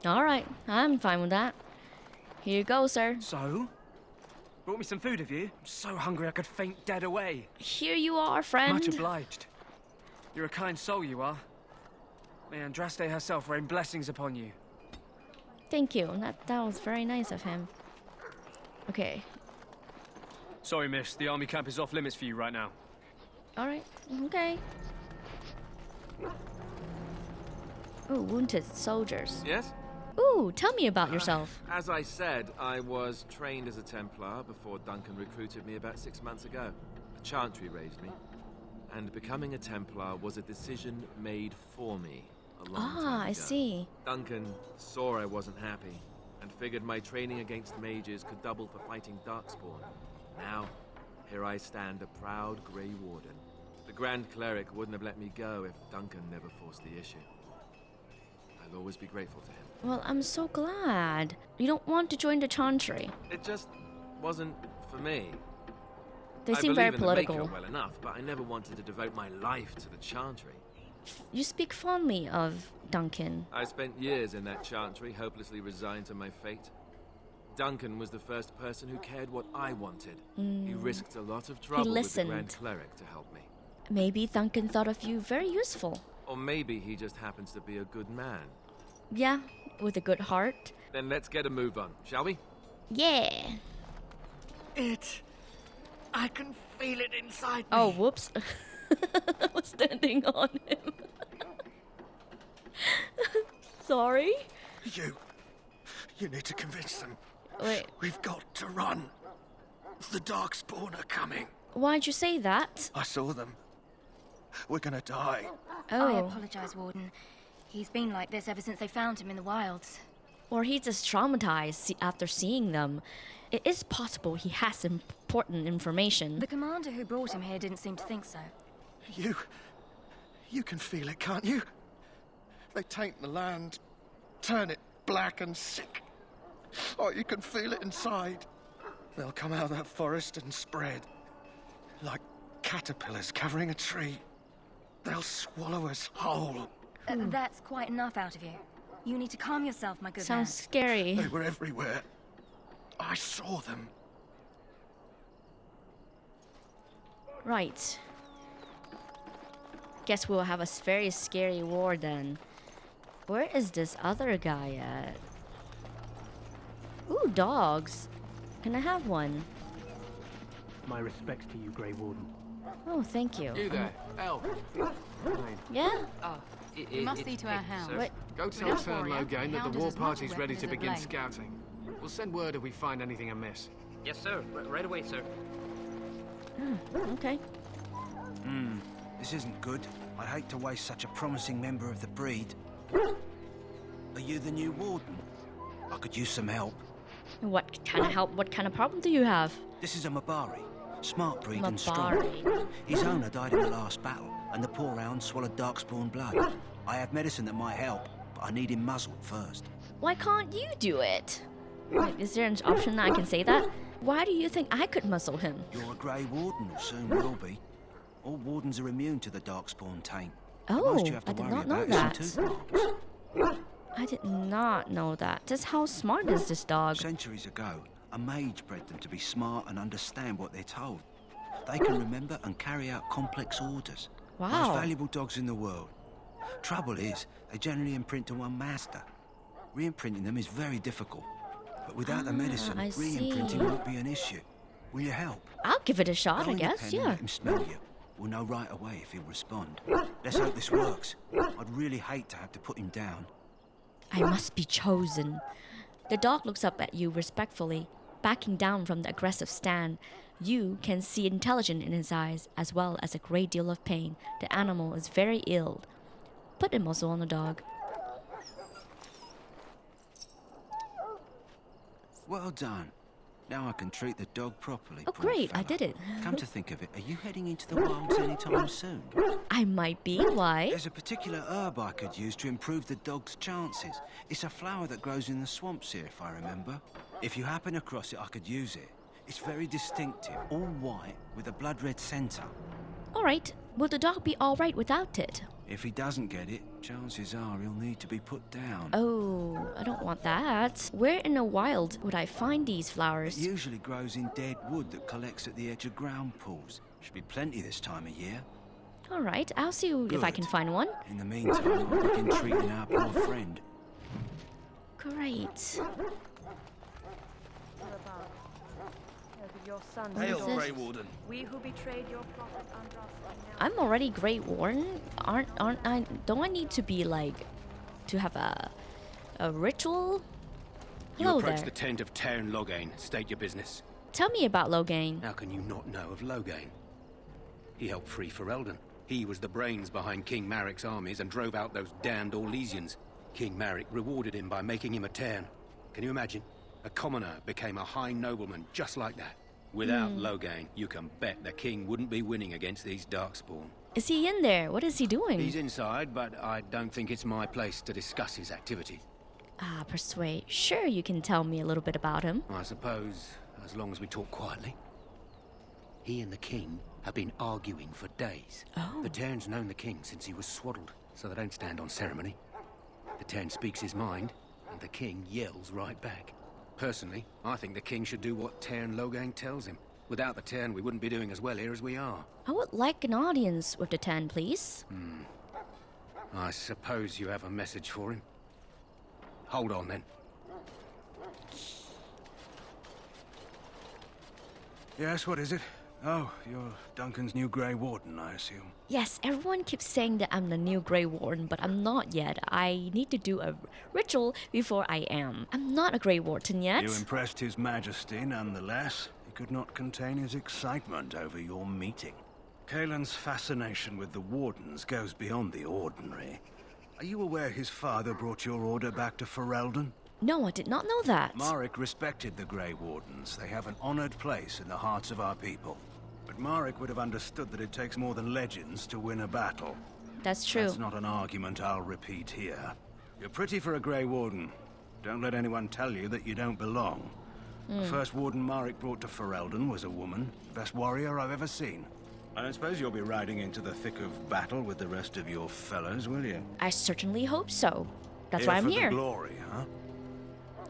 [SPEAKER 1] All right, I'm fine with that. Here you go, sir.
[SPEAKER 13] So? Brought me some food, have you? I'm so hungry I could faint dead away.
[SPEAKER 1] Here you are, friend.
[SPEAKER 13] Much obliged. You're a kind soul, you are. May Andraste herself rain blessings upon you.
[SPEAKER 1] Thank you. That was very nice of him. Okay.
[SPEAKER 13] Sorry, miss. The army camp is off limits for you right now.
[SPEAKER 1] All right. Okay. Oh, wounded soldiers.
[SPEAKER 9] Yes?
[SPEAKER 1] Ooh, tell me about yourself.
[SPEAKER 9] As I said, I was trained as a Templar before Duncan recruited me about 6 months ago. The Chantry raised me. And becoming a Templar was a decision made for me a long time ago.
[SPEAKER 1] I see.
[SPEAKER 9] Duncan saw I wasn't happy and figured my training against mages could double for fighting Darkspawn. Now, here I stand, a proud Grey Warden. The Grand Cleric wouldn't have let me go if Duncan never forced the issue. I'll always be grateful to him.
[SPEAKER 1] Well, I'm so glad. You don't want to join the Chantry.
[SPEAKER 9] It just wasn't for me.
[SPEAKER 1] They seem very
[SPEAKER 9] I believe
[SPEAKER 1] political.
[SPEAKER 9] in the Maker well enough, but I never wanted to devote my life to the Chantry.
[SPEAKER 1] You speak fondly of Duncan.
[SPEAKER 9] I spent years in that Chantry, hopelessly resigned to my fate. Duncan was the first person who cared what I wanted. He risked a lot of trouble with the Grand Cleric to help me.
[SPEAKER 1] Maybe Duncan thought of you very useful.
[SPEAKER 9] Or maybe he just happens to be a good man.
[SPEAKER 1] Yeah, with a good heart.
[SPEAKER 9] Then let's get a move on, shall we?
[SPEAKER 1] Yeah.
[SPEAKER 10] I can feel it inside me.
[SPEAKER 1] Oh, whoops. I was standing on him. Sorry?
[SPEAKER 11] You need to convince them.
[SPEAKER 1] Wait.
[SPEAKER 11] We've got to run. The Darkspawn are coming.
[SPEAKER 1] Why'd you say that?
[SPEAKER 11] I saw them. We're gonna die.
[SPEAKER 1] Oh.
[SPEAKER 12] I apologize, Warden. He's been like this ever since they found him in the wilds.
[SPEAKER 1] Or he's just traumatized after seeing them. It is possible he has important information.
[SPEAKER 12] The commander who brought him here didn't seem to think so.
[SPEAKER 11] You can feel it, can't you? They taint the land, turn it black and sick. Oh, you can feel it inside. They'll come out of that forest and spread. Like caterpillars covering a tree. They'll swallow us whole.
[SPEAKER 12] That's quite enough out of you. You need to calm yourself, my good
[SPEAKER 1] Sounds
[SPEAKER 12] man.
[SPEAKER 1] scary.
[SPEAKER 11] They were everywhere. I saw them.
[SPEAKER 1] Right. Guess we'll have a very scary war then. Where is this other guy at? Ooh, dogs. Can I have one?
[SPEAKER 15] My respects to you, Grey Warden.
[SPEAKER 1] Oh, thank you.
[SPEAKER 16] You there, Elf.
[SPEAKER 1] Yeah?
[SPEAKER 17] You must see to our house.
[SPEAKER 1] What?
[SPEAKER 16] Go tell Teyrn Loghain that the war party's ready to begin scouting. We'll send word if we find anything amiss.
[SPEAKER 13] Yes, sir. Right away, sir.
[SPEAKER 1] Okay.
[SPEAKER 8] This isn't good. I hate to waste such a promising member of the breed. Are you the new warden? I could use some help.
[SPEAKER 1] What kind of help? What kind of problem do you have?
[SPEAKER 8] This is a Mabari. Smart breed and strong.
[SPEAKER 1] Mabari.
[SPEAKER 8] His owner died in the last battle, and the poor hound swallowed Darkspawn blood. I have medicine that might help, but I need him muzzled first.
[SPEAKER 1] Why can't you do it? Wait, is there an option that I can say that? Why do you think I could muzzle him?
[SPEAKER 8] You're a Grey Warden, or soon will be. All wardens are immune to the Darkspawn taint.
[SPEAKER 1] Oh,
[SPEAKER 8] Most you have to
[SPEAKER 1] I did
[SPEAKER 8] worry
[SPEAKER 1] not know
[SPEAKER 8] about is some
[SPEAKER 1] that.
[SPEAKER 8] tooth marks.
[SPEAKER 1] I did not know that. Just how smart is this dog?
[SPEAKER 8] Centuries ago, a mage bred them to be smart and understand what they're told. They can remember and carry out complex orders.
[SPEAKER 1] Wow.
[SPEAKER 8] Most valuable dogs in the world. Trouble is, they generally imprint to one master. Re-imprinting them is very difficult. But without the medicine,
[SPEAKER 1] I
[SPEAKER 8] re-imprinting
[SPEAKER 1] see.
[SPEAKER 8] won't be an issue. Will you help?
[SPEAKER 1] I'll give it a shot,
[SPEAKER 8] Go
[SPEAKER 1] I
[SPEAKER 8] in the
[SPEAKER 1] guess,
[SPEAKER 8] pen and
[SPEAKER 1] yeah.
[SPEAKER 8] let him smell you. We'll know right away if he'll respond. Let's hope this works. I'd really hate to have to put him down.
[SPEAKER 1] I must be chosen. The dog looks up at you respectfully, backing down from the aggressive stand. You can see intelligence in his eyes, as well as a great deal of pain. The animal is very ill. Put a muzzle on the dog.
[SPEAKER 8] Well done. Now I can treat the dog properly.
[SPEAKER 1] Oh,
[SPEAKER 8] poor
[SPEAKER 1] great, I
[SPEAKER 8] fella.
[SPEAKER 1] did it.
[SPEAKER 8] Come to think of it, are you heading into the wilds anytime soon?
[SPEAKER 1] I might be. Why?
[SPEAKER 8] There's a particular herb I could use to improve the dog's chances. It's a flower that grows in the swamps here, if I remember. If you happen across it, I could use it. It's very distinctive, all white, with a blood-red centre.
[SPEAKER 1] All right. Will the dog be all right without it?
[SPEAKER 8] If he doesn't get it, chances are he'll need to be put down.
[SPEAKER 1] Oh, I don't want that. Where in the wild would I find these flowers?
[SPEAKER 8] It usually grows in dead wood that collects at the edge of ground pools. Should be plenty this time of year.
[SPEAKER 1] All right, I'll see if I can find one.
[SPEAKER 8] In the meantime, I'll begin treating our poor friend.
[SPEAKER 1] Great.
[SPEAKER 11] Hail, Grey Warden.
[SPEAKER 12] We who betrayed your prophet
[SPEAKER 1] I'm already Great Warden. Aren't I? Don't I need to be like, to have a ritual?
[SPEAKER 18] You
[SPEAKER 1] Hello
[SPEAKER 18] approach
[SPEAKER 1] there.
[SPEAKER 18] the tent of Teyrn Loghain. State your business.
[SPEAKER 1] Tell me about Logan.
[SPEAKER 18] How can you not know of Loghain? He helped free Ferelden. He was the brains behind King Maric's armies and drove out those damned Orlesians. King Maric rewarded him by making him a Teyrn. Can you imagine? A commoner became a high nobleman just like that. Without Loghain, you can bet the king wouldn't be winning against these Darkspawn.
[SPEAKER 1] Is he in there? What is he doing?
[SPEAKER 18] He's inside, but I don't think it's my place to discuss his activity.
[SPEAKER 1] Ah, persuade. Sure, you can tell me a little bit about him.
[SPEAKER 18] I suppose, as long as we talk quietly. He and the king have been arguing for days.
[SPEAKER 1] Oh.
[SPEAKER 18] The Teyrn's known the king since he was swaddled, so they don't stand on ceremony. The Teyrn speaks his mind, and the king yells right back. Personally, I think the king should do what Teyrn Loghain tells him. Without the Teyrn, we wouldn't be doing as well here as we are.
[SPEAKER 1] I would like an audience with the 10, please.
[SPEAKER 18] I suppose you have a message for him. Hold on, then.
[SPEAKER 8] Yes, what is it? Oh, you're Duncan's new Grey Warden, I assume.
[SPEAKER 1] Yes, everyone keeps saying that I'm the new Grey Warden, but I'm not yet. I need to do a ritual before I am. I'm not a Grey Warden yet.
[SPEAKER 8] You impressed His Majesty, nonetheless. He could not contain his excitement over your meeting. Cailan's fascination with the Wardens goes beyond the ordinary. Are you aware his father brought your order back to Ferelden?
[SPEAKER 1] No, I did not know that.
[SPEAKER 8] Maric respected the Grey Wardens. They have an honored place in the hearts of our people. But Maric would have understood that it takes more than legends to win a battle.
[SPEAKER 1] That's true.
[SPEAKER 8] That's not an argument I'll repeat here. You're pretty for a Grey Warden. Don't let anyone tell you that you don't belong. The first Warden Marek brought to Ferelden was a woman. Best warrior I've ever seen. I don't suppose you'll be riding into the thick of battle with the rest of your fellows, will you?
[SPEAKER 1] I certainly hope so. That's why I'm here.
[SPEAKER 8] For the glory, huh?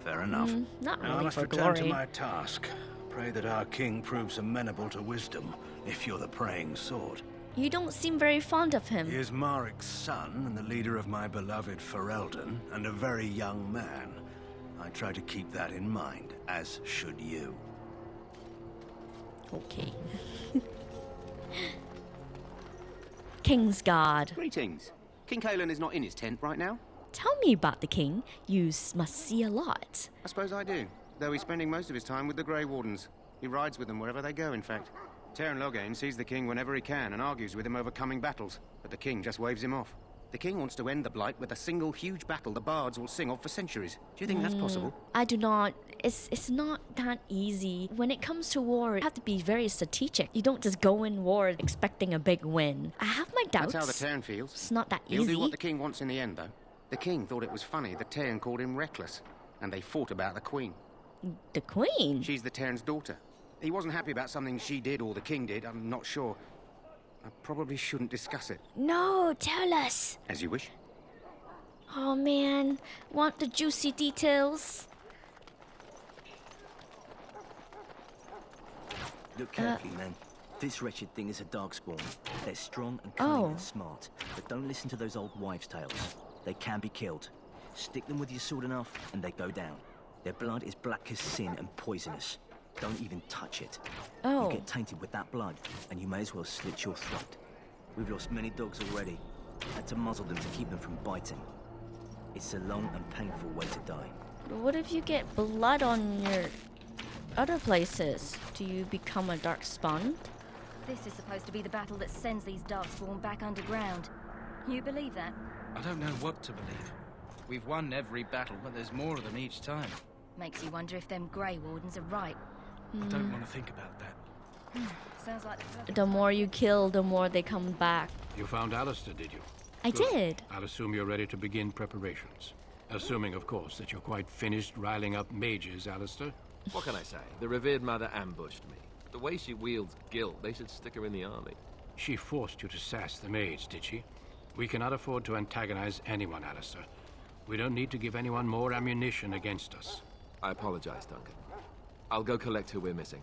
[SPEAKER 8] Fair enough.
[SPEAKER 1] Not
[SPEAKER 8] Now
[SPEAKER 1] really
[SPEAKER 8] I must
[SPEAKER 1] for
[SPEAKER 8] return
[SPEAKER 1] glory.
[SPEAKER 8] to my task. Pray that our king proves amenable to wisdom, if you're the praying sort.
[SPEAKER 1] You don't seem very fond of him.
[SPEAKER 8] He is Marek's son and the leader of my beloved Ferelden, and a very young man. I try to keep that in mind, as should you.
[SPEAKER 1] Okay. Kingsguard.
[SPEAKER 18] Greetings. King Cailan is not in his tent right now?
[SPEAKER 1] Tell me about the king. You must see a lot.
[SPEAKER 18] I suppose I do, though he's spending most of his time with the Grey Wardens. He rides with them wherever they go, in fact. Teyrn Loghain sees the king whenever he can and argues with him over coming battles, but the king just waves him off. The king wants to end the Blight with a single huge battle the bards will sing of for centuries. Do you think that's possible?
[SPEAKER 1] I do not. It's not that easy. When it comes to war, you have to be very strategic. You don't just go in war expecting a big win. I have my doubts.
[SPEAKER 18] That's how the Teyrn feels.
[SPEAKER 1] It's not that
[SPEAKER 18] He'll
[SPEAKER 1] easy.
[SPEAKER 18] do what the king wants in the end, though. The king thought it was funny that Teyrn called him reckless, and they fought about the queen.
[SPEAKER 1] The queen?
[SPEAKER 18] She's the Teyrn's daughter. He wasn't happy about something she did or the king did, I'm not sure. I probably shouldn't discuss it.
[SPEAKER 1] No, tell us.
[SPEAKER 18] As you wish.
[SPEAKER 1] Oh man, want the juicy details?
[SPEAKER 19] Look carefully, man. This wretched thing is a Darkspawn. They're strong and cunning and smart, but don't listen to those old wives' tales. They can be killed. Stick them with your sword enough, and they go down. Their blood is black as sin and poisonous. Don't even touch it.
[SPEAKER 1] Oh.
[SPEAKER 19] You get tainted with that blood, and you may as well slit your throat. We've lost many dogs already. Had to muzzle them to keep them from biting. It's a long and painful way to die.
[SPEAKER 1] What if you get blood on your other places? Do you become a Darkspawn?
[SPEAKER 20] This is supposed to be the battle that sends these Darkspawn back underground. You believe that?
[SPEAKER 4] I don't know what to believe. We've won every battle, but there's more of them each time.
[SPEAKER 20] Makes you wonder if them Grey Wardens are right.
[SPEAKER 4] I don't want to think about that.
[SPEAKER 20] Sounds like
[SPEAKER 1] The more you kill, the more they come back.
[SPEAKER 2] You found Alistair, did you?
[SPEAKER 1] I
[SPEAKER 2] Good.
[SPEAKER 1] did.
[SPEAKER 2] I'll assume you're ready to begin preparations. Assuming, of course, that you're quite finished riling up mages, Alistair.
[SPEAKER 9] What can I say? The revered mother ambushed me. The way she wields guilt, they should stick her in the army.
[SPEAKER 2] She forced you to sass the mage, did she? We cannot afford to antagonize anyone, Alistair. We don't need to give anyone more ammunition against us.
[SPEAKER 9] I apologize, Duncan. I'll go collect who we're missing.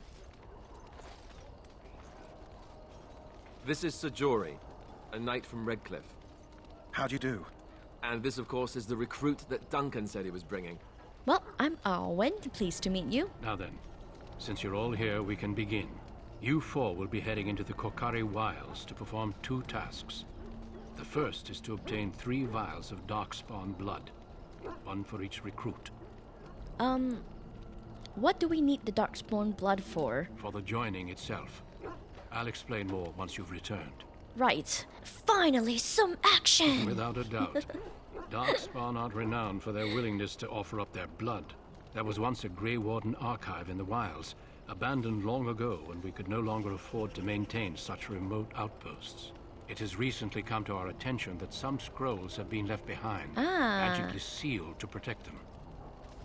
[SPEAKER 9] This is Sir Jory, a knight from Redcliffe.
[SPEAKER 11] How do you do?
[SPEAKER 9] And this, of course, is the recruit that Duncan said he was bringing.
[SPEAKER 1] Well, I'm Awren. Pleased to meet you.
[SPEAKER 2] Now then, since you're all here, we can begin. You four will be heading into the Korcari Wilds to perform 2 tasks. The first is to obtain 3 vials of Darkspawn blood, 1 for each recruit.
[SPEAKER 1] What do we need the Darkspawn blood for?
[SPEAKER 2] For the joining itself. I'll explain more once you've returned.
[SPEAKER 1] Right. Finally, some action!
[SPEAKER 2] Without a doubt. Darkspawn aren't renowned for their willingness to offer up their blood. There was once a Grey Warden archive in the wilds, abandoned long ago when we could no longer afford to maintain such remote outposts. It has recently come to our attention that some scrolls have been left behind, magically sealed to protect them.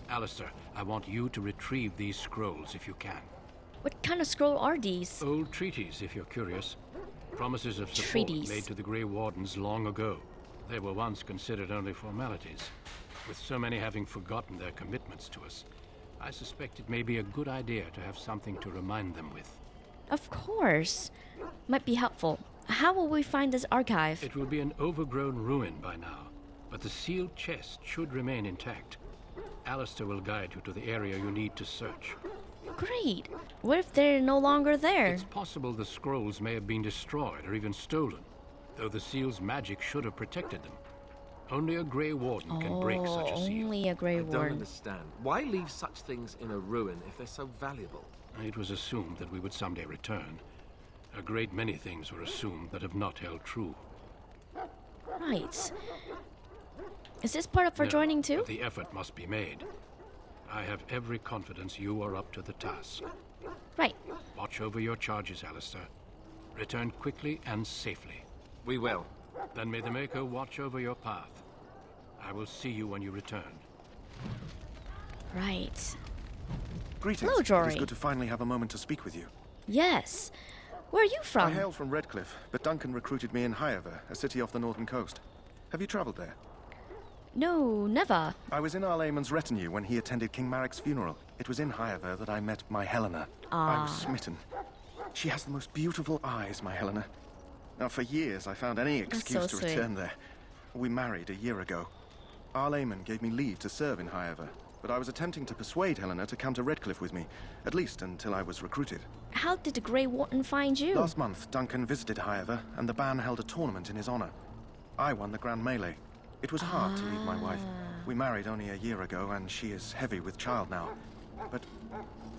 [SPEAKER 2] Alistair, I want you to retrieve these scrolls if you can.
[SPEAKER 1] What kind of scroll are these?
[SPEAKER 2] Old treaties, if you're curious. Promises of support made to the Grey Wardens long ago. They were once considered only formalities. With so many having forgotten their commitments to us, I suspect it may be a good idea to have something to remind them with.
[SPEAKER 1] Of course. Might be helpful. How will we find this archive?
[SPEAKER 2] It will be an overgrown ruin by now, but the sealed chest should remain intact. Alistair will guide you to the area you need to search.
[SPEAKER 1] Great. What if they're no longer there?
[SPEAKER 2] It's possible the scrolls may have been destroyed or even stolen, though the seal's magic should have protected them. Only a Grey Warden can break such a seal.
[SPEAKER 1] Only a Grey
[SPEAKER 9] I don't
[SPEAKER 1] Warden.
[SPEAKER 9] understand. Why leave such things in a ruin if they're so valuable?
[SPEAKER 2] It was assumed that we would someday return. A great many things were assumed that have not held true.
[SPEAKER 1] Right. Is this part of our joining too?
[SPEAKER 2] But the effort must be made. I have every confidence you are up to the task.
[SPEAKER 1] Right.
[SPEAKER 2] Watch over your charges, Alistair. Return quickly and safely.
[SPEAKER 9] We will.
[SPEAKER 2] Then may the Maker watch over your path. I will see you when you return.
[SPEAKER 1] Right.
[SPEAKER 11] Greetings.
[SPEAKER 1] Hello, Jory.
[SPEAKER 11] It is good to finally have a moment to speak with you.
[SPEAKER 1] Yes. Where are you from?
[SPEAKER 11] I hail from Redcliffe, but Duncan recruited me in Highover, a city off the northern coast. Have you traveled there?
[SPEAKER 1] No, never.
[SPEAKER 11] I was in Arlayman's retinue when he attended King Maric's funeral. It was in Highover that I met my Helena. I was smitten. She has the most beautiful eyes, my Helena. Now, for years, I found any excuse to return there. We married a year ago. Arlayman gave me leave to serve in Highover, but I was attempting to persuade Helena to come to Redcliffe with me, at least until I was recruited.
[SPEAKER 1] How did the Grey Warden find you?
[SPEAKER 11] Last month, Duncan visited Highover, and the band held a tournament in his honor. I won the Grand Melee. It was hard to leave my wife. We married only a year ago, and she is heavy with child now. But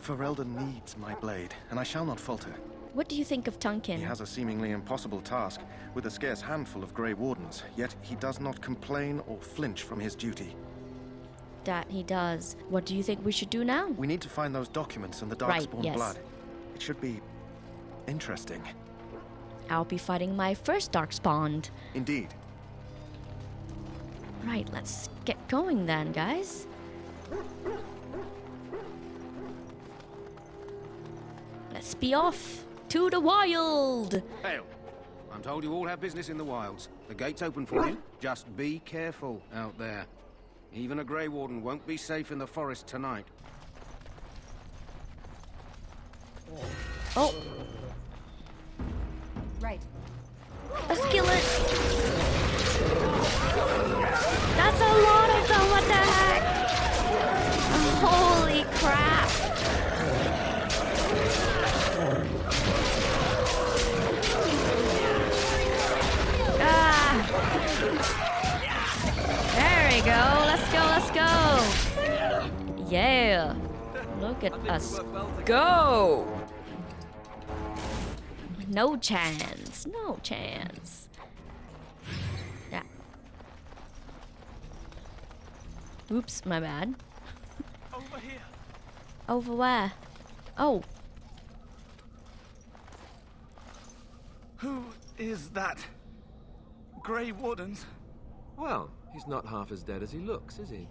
[SPEAKER 11] Ferelden needs my blade, and I shall not falter.
[SPEAKER 1] What do you think of Duncan?
[SPEAKER 11] He has a seemingly impossible task, with a scarce handful of Grey Wardens, yet he does not complain or flinch from his duty.
[SPEAKER 1] That he does. What do you think we should do now?
[SPEAKER 11] We need to find those documents and the Darkspawn blood. It should be interesting.
[SPEAKER 1] I'll be fighting my first Darkspawn.
[SPEAKER 11] Indeed.
[SPEAKER 1] Right, let's get going then, guys. Let's be off to the wild.
[SPEAKER 18] Hail. I'm told you all have business in the wilds. The gate's open for you. Just be careful out there. Even a Grey Warden won't be safe in the forest tonight.
[SPEAKER 1] Oh.
[SPEAKER 12] Right.
[SPEAKER 1] A skillet. That's a lot of them. What the heck? Holy crap. There we go. Let's go. Yeah. Look at us go. No chance. No chance. Yeah. Oops, my bad.
[SPEAKER 10] Over here.
[SPEAKER 1] Over where? Oh.
[SPEAKER 10] Who is that? Grey Wardens?
[SPEAKER 9] Well, he's not half as dead as he looks, is he?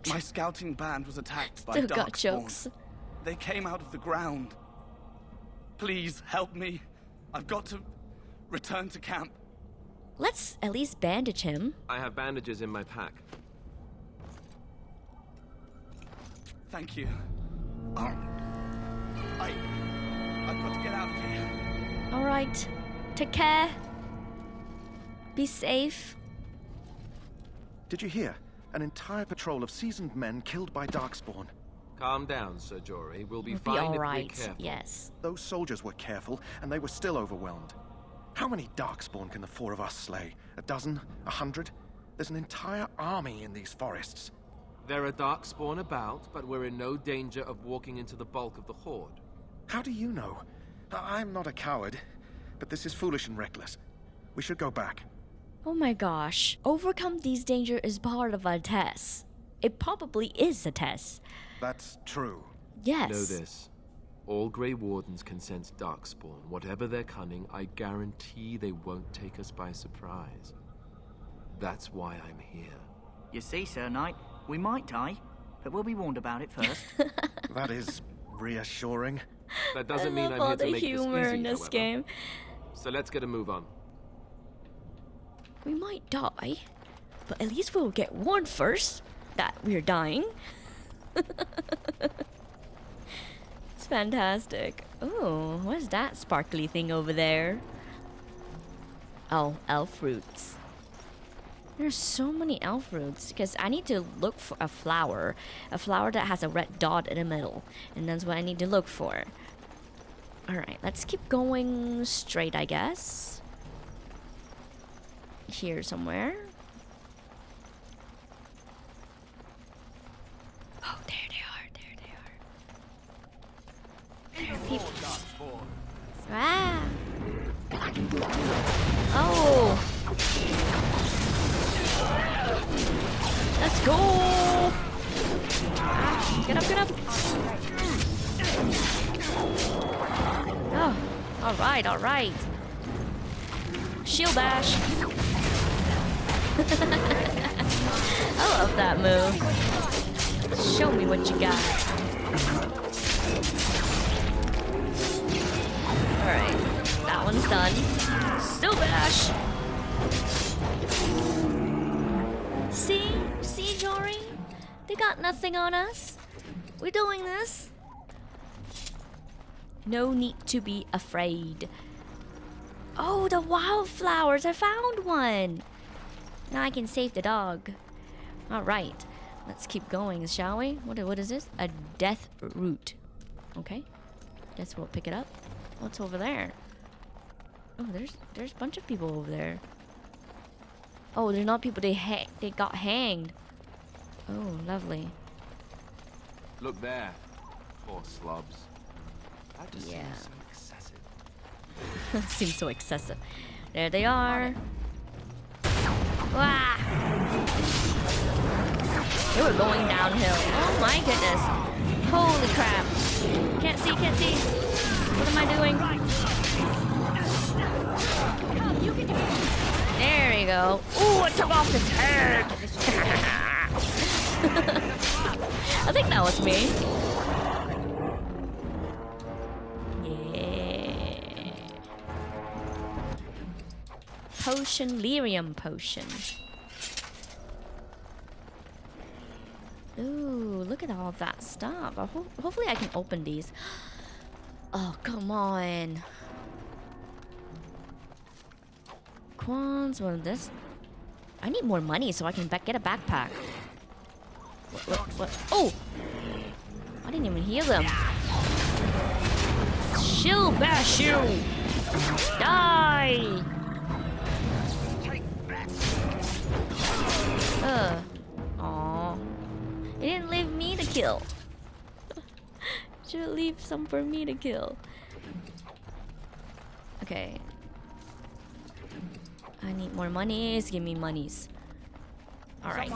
[SPEAKER 10] My scouting band was attacked by
[SPEAKER 1] Still got
[SPEAKER 10] Darkspawn.
[SPEAKER 1] jokes.
[SPEAKER 10] They came out of the ground. Please help me. I've got to return to camp.
[SPEAKER 1] Let's at least bandage him.
[SPEAKER 9] I have bandages in my pack.
[SPEAKER 10] Thank you. I've got to get out of here.
[SPEAKER 1] All right. Take care. Be safe.
[SPEAKER 11] Did you hear? An entire patrol of seasoned men killed by Darkspawn.
[SPEAKER 9] Calm down, Sir Jory. We'll be
[SPEAKER 1] We'll
[SPEAKER 9] fine
[SPEAKER 1] be all
[SPEAKER 9] if
[SPEAKER 1] right.
[SPEAKER 9] we're careful.
[SPEAKER 1] Yes.
[SPEAKER 11] Those soldiers were careful, and they were still overwhelmed. How many Darkspawn can the four of us slay? 12? 100? There's an entire army in these forests.
[SPEAKER 9] There are Darkspawn about, but we're in no danger of walking into the bulk of the Horde.
[SPEAKER 11] How do you know? I'm not a coward, but this is foolish and reckless. We should go back.
[SPEAKER 1] Oh my gosh. Overcome these dangers is part of a test. It probably is a test.
[SPEAKER 11] That's true.
[SPEAKER 1] Yes.
[SPEAKER 9] Know this. All Grey Wardens can sense Darkspawn. Whatever their cunning, I guarantee they won't take us by surprise. That's why I'm here.
[SPEAKER 10] You see, Sir Knight, we might die, but we'll be warned about it first.
[SPEAKER 11] That is reassuring.
[SPEAKER 9] That doesn't mean
[SPEAKER 1] I
[SPEAKER 9] I'm
[SPEAKER 1] love
[SPEAKER 9] here
[SPEAKER 1] all
[SPEAKER 9] to
[SPEAKER 1] the
[SPEAKER 9] make
[SPEAKER 1] humor
[SPEAKER 9] this easy,
[SPEAKER 1] in this
[SPEAKER 9] however.
[SPEAKER 1] game.
[SPEAKER 9] So let's get a move on.
[SPEAKER 1] We might die, but at least we'll get warned first that we're dying. It's fantastic. Oh, what's that sparkly thing over there? Oh, elf roots. There's so many elf roots because I need to look for a flower that has a red dot in the middle, and that's what I need to look for. Alright, let's keep going straight, I guess. Here somewhere. Oh, there they are. There are people. Ah! Oh! Let's go! Ah, get up! Oh, all right. Shield bash. I love that move. Show me what you got. Alright, that one's done. Still bash! See, Jory? They got nothing on us. We're doing this. No need to be afraid. Oh, the wildflowers! I found one! Now I can save the dog. Alright, let's keep going, shall we? What is this? A death root. Okay, guess we'll pick it up. What's over there? Oh, there's a bunch of people over there. Oh, they're not people. They got hanged. Oh, lovely.
[SPEAKER 9] Look there. Poor slobs. That just
[SPEAKER 1] Yeah.
[SPEAKER 9] seems so excessive.
[SPEAKER 1] Seems so excessive. There they are. Wah! They were going downhill. Oh my goodness. Holy crap. Can't see. What am I doing? There you go. Ooh, it took off his head. I think that was me. Yeah. Potion, lyrium potion. Ooh, look at all of that stuff. Hopefully I can open these. Oh, come on. Quans, well this... I need more money so I can get a backpack. What? Oh! I didn't even heal them. Shield bash you! Die! Aww. It didn't leave me to kill. Should leave some for me to kill. Okay. I need more monies. Give me monies. Alright.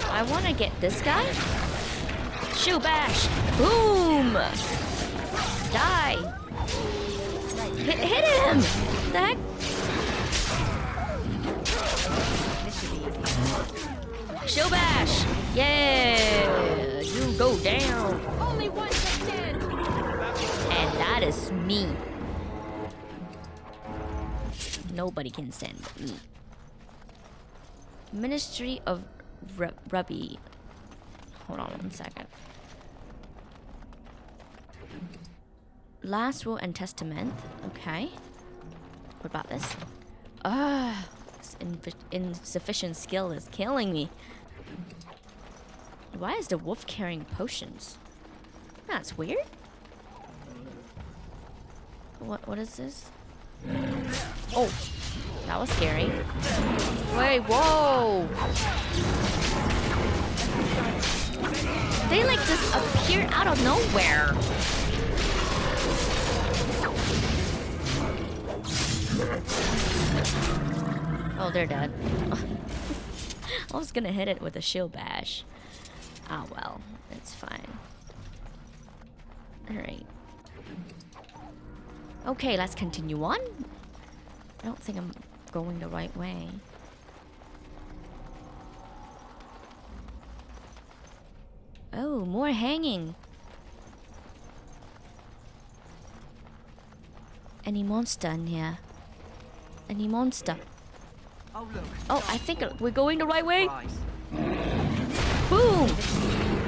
[SPEAKER 1] I want to get this guy. Shoo bash. Boom. Die. Hit him. What the heck? Shoo bash. Yeah. You go down.
[SPEAKER 20] Only one dead.
[SPEAKER 1] And that is me. Nobody can stand me. Ministry of Rubby. Hold on 1 second. Last Will and Testament. Okay. What about this? This insufficient skill is killing me. Why is the wolf carrying potions? That's weird. What is this? Oh, that was scary. Wait, whoa! They like just appeared out of nowhere. Oh, they're dead. I was gonna hit it with a shield bash. Ah, well, it's fine. Alright. Okay, let's continue on. I don't think I'm going the right way. Oh, more hanging. Any monster in here? Any monster?
[SPEAKER 10] Oh, look.
[SPEAKER 1] Oh, I think we're going the right way. Boom!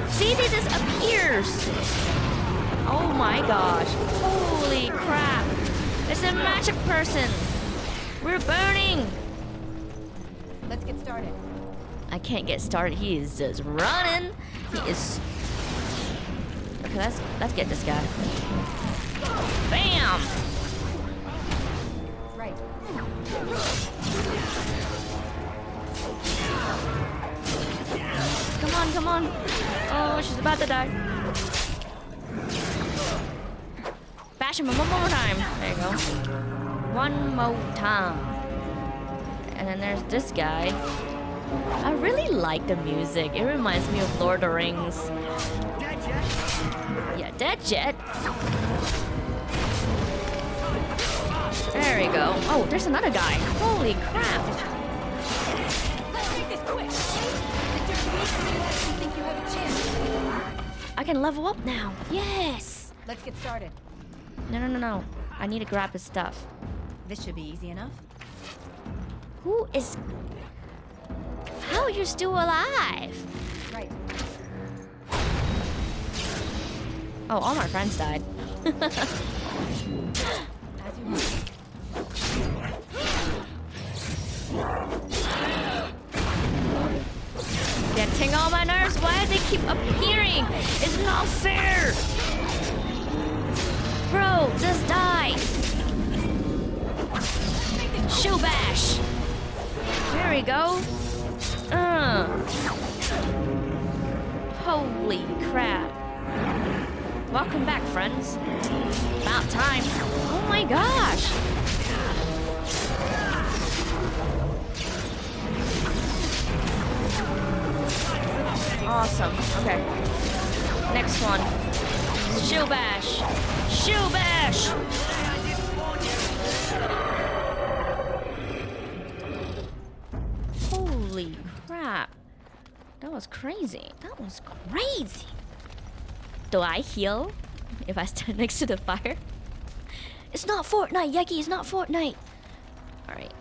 [SPEAKER 1] See, they just appears. Oh my gosh. Holy crap. It's a magic person. We're burning.
[SPEAKER 20] Let's get started.
[SPEAKER 1] I can't get started. He is just running. He is... Okay, let's get this guy. Bam!
[SPEAKER 20] Right.
[SPEAKER 1] Come on. Oh, she's about to die. Bash him one more time. There you go. One more time. And then there's this guy. I really like the music. It reminds me of Lord of the Rings. Yeah, dead jet. There we go. Oh, there's another guy. Holy crap. I can level up now. Yes.
[SPEAKER 12] Let's get started.
[SPEAKER 1] No. I need to grab his stuff.
[SPEAKER 12] This should be easy enough.
[SPEAKER 1] Who is... How are you still alive?
[SPEAKER 12] Right.
[SPEAKER 1] Oh, all my friends died. Getting on my nerves. Why do they keep appearing? It's not fair. Bro, just die. Shoe bash. There we go. Holy crap. Welcome back, friends. About time. Oh my gosh. Awesome. Okay. Next one. Shoe bash. Shoe bash. Holy crap. That was crazy. That was crazy. Do I heal if I stand next to the fire? It's not Fortnite, Yeki. It's not Fortnite. Alright.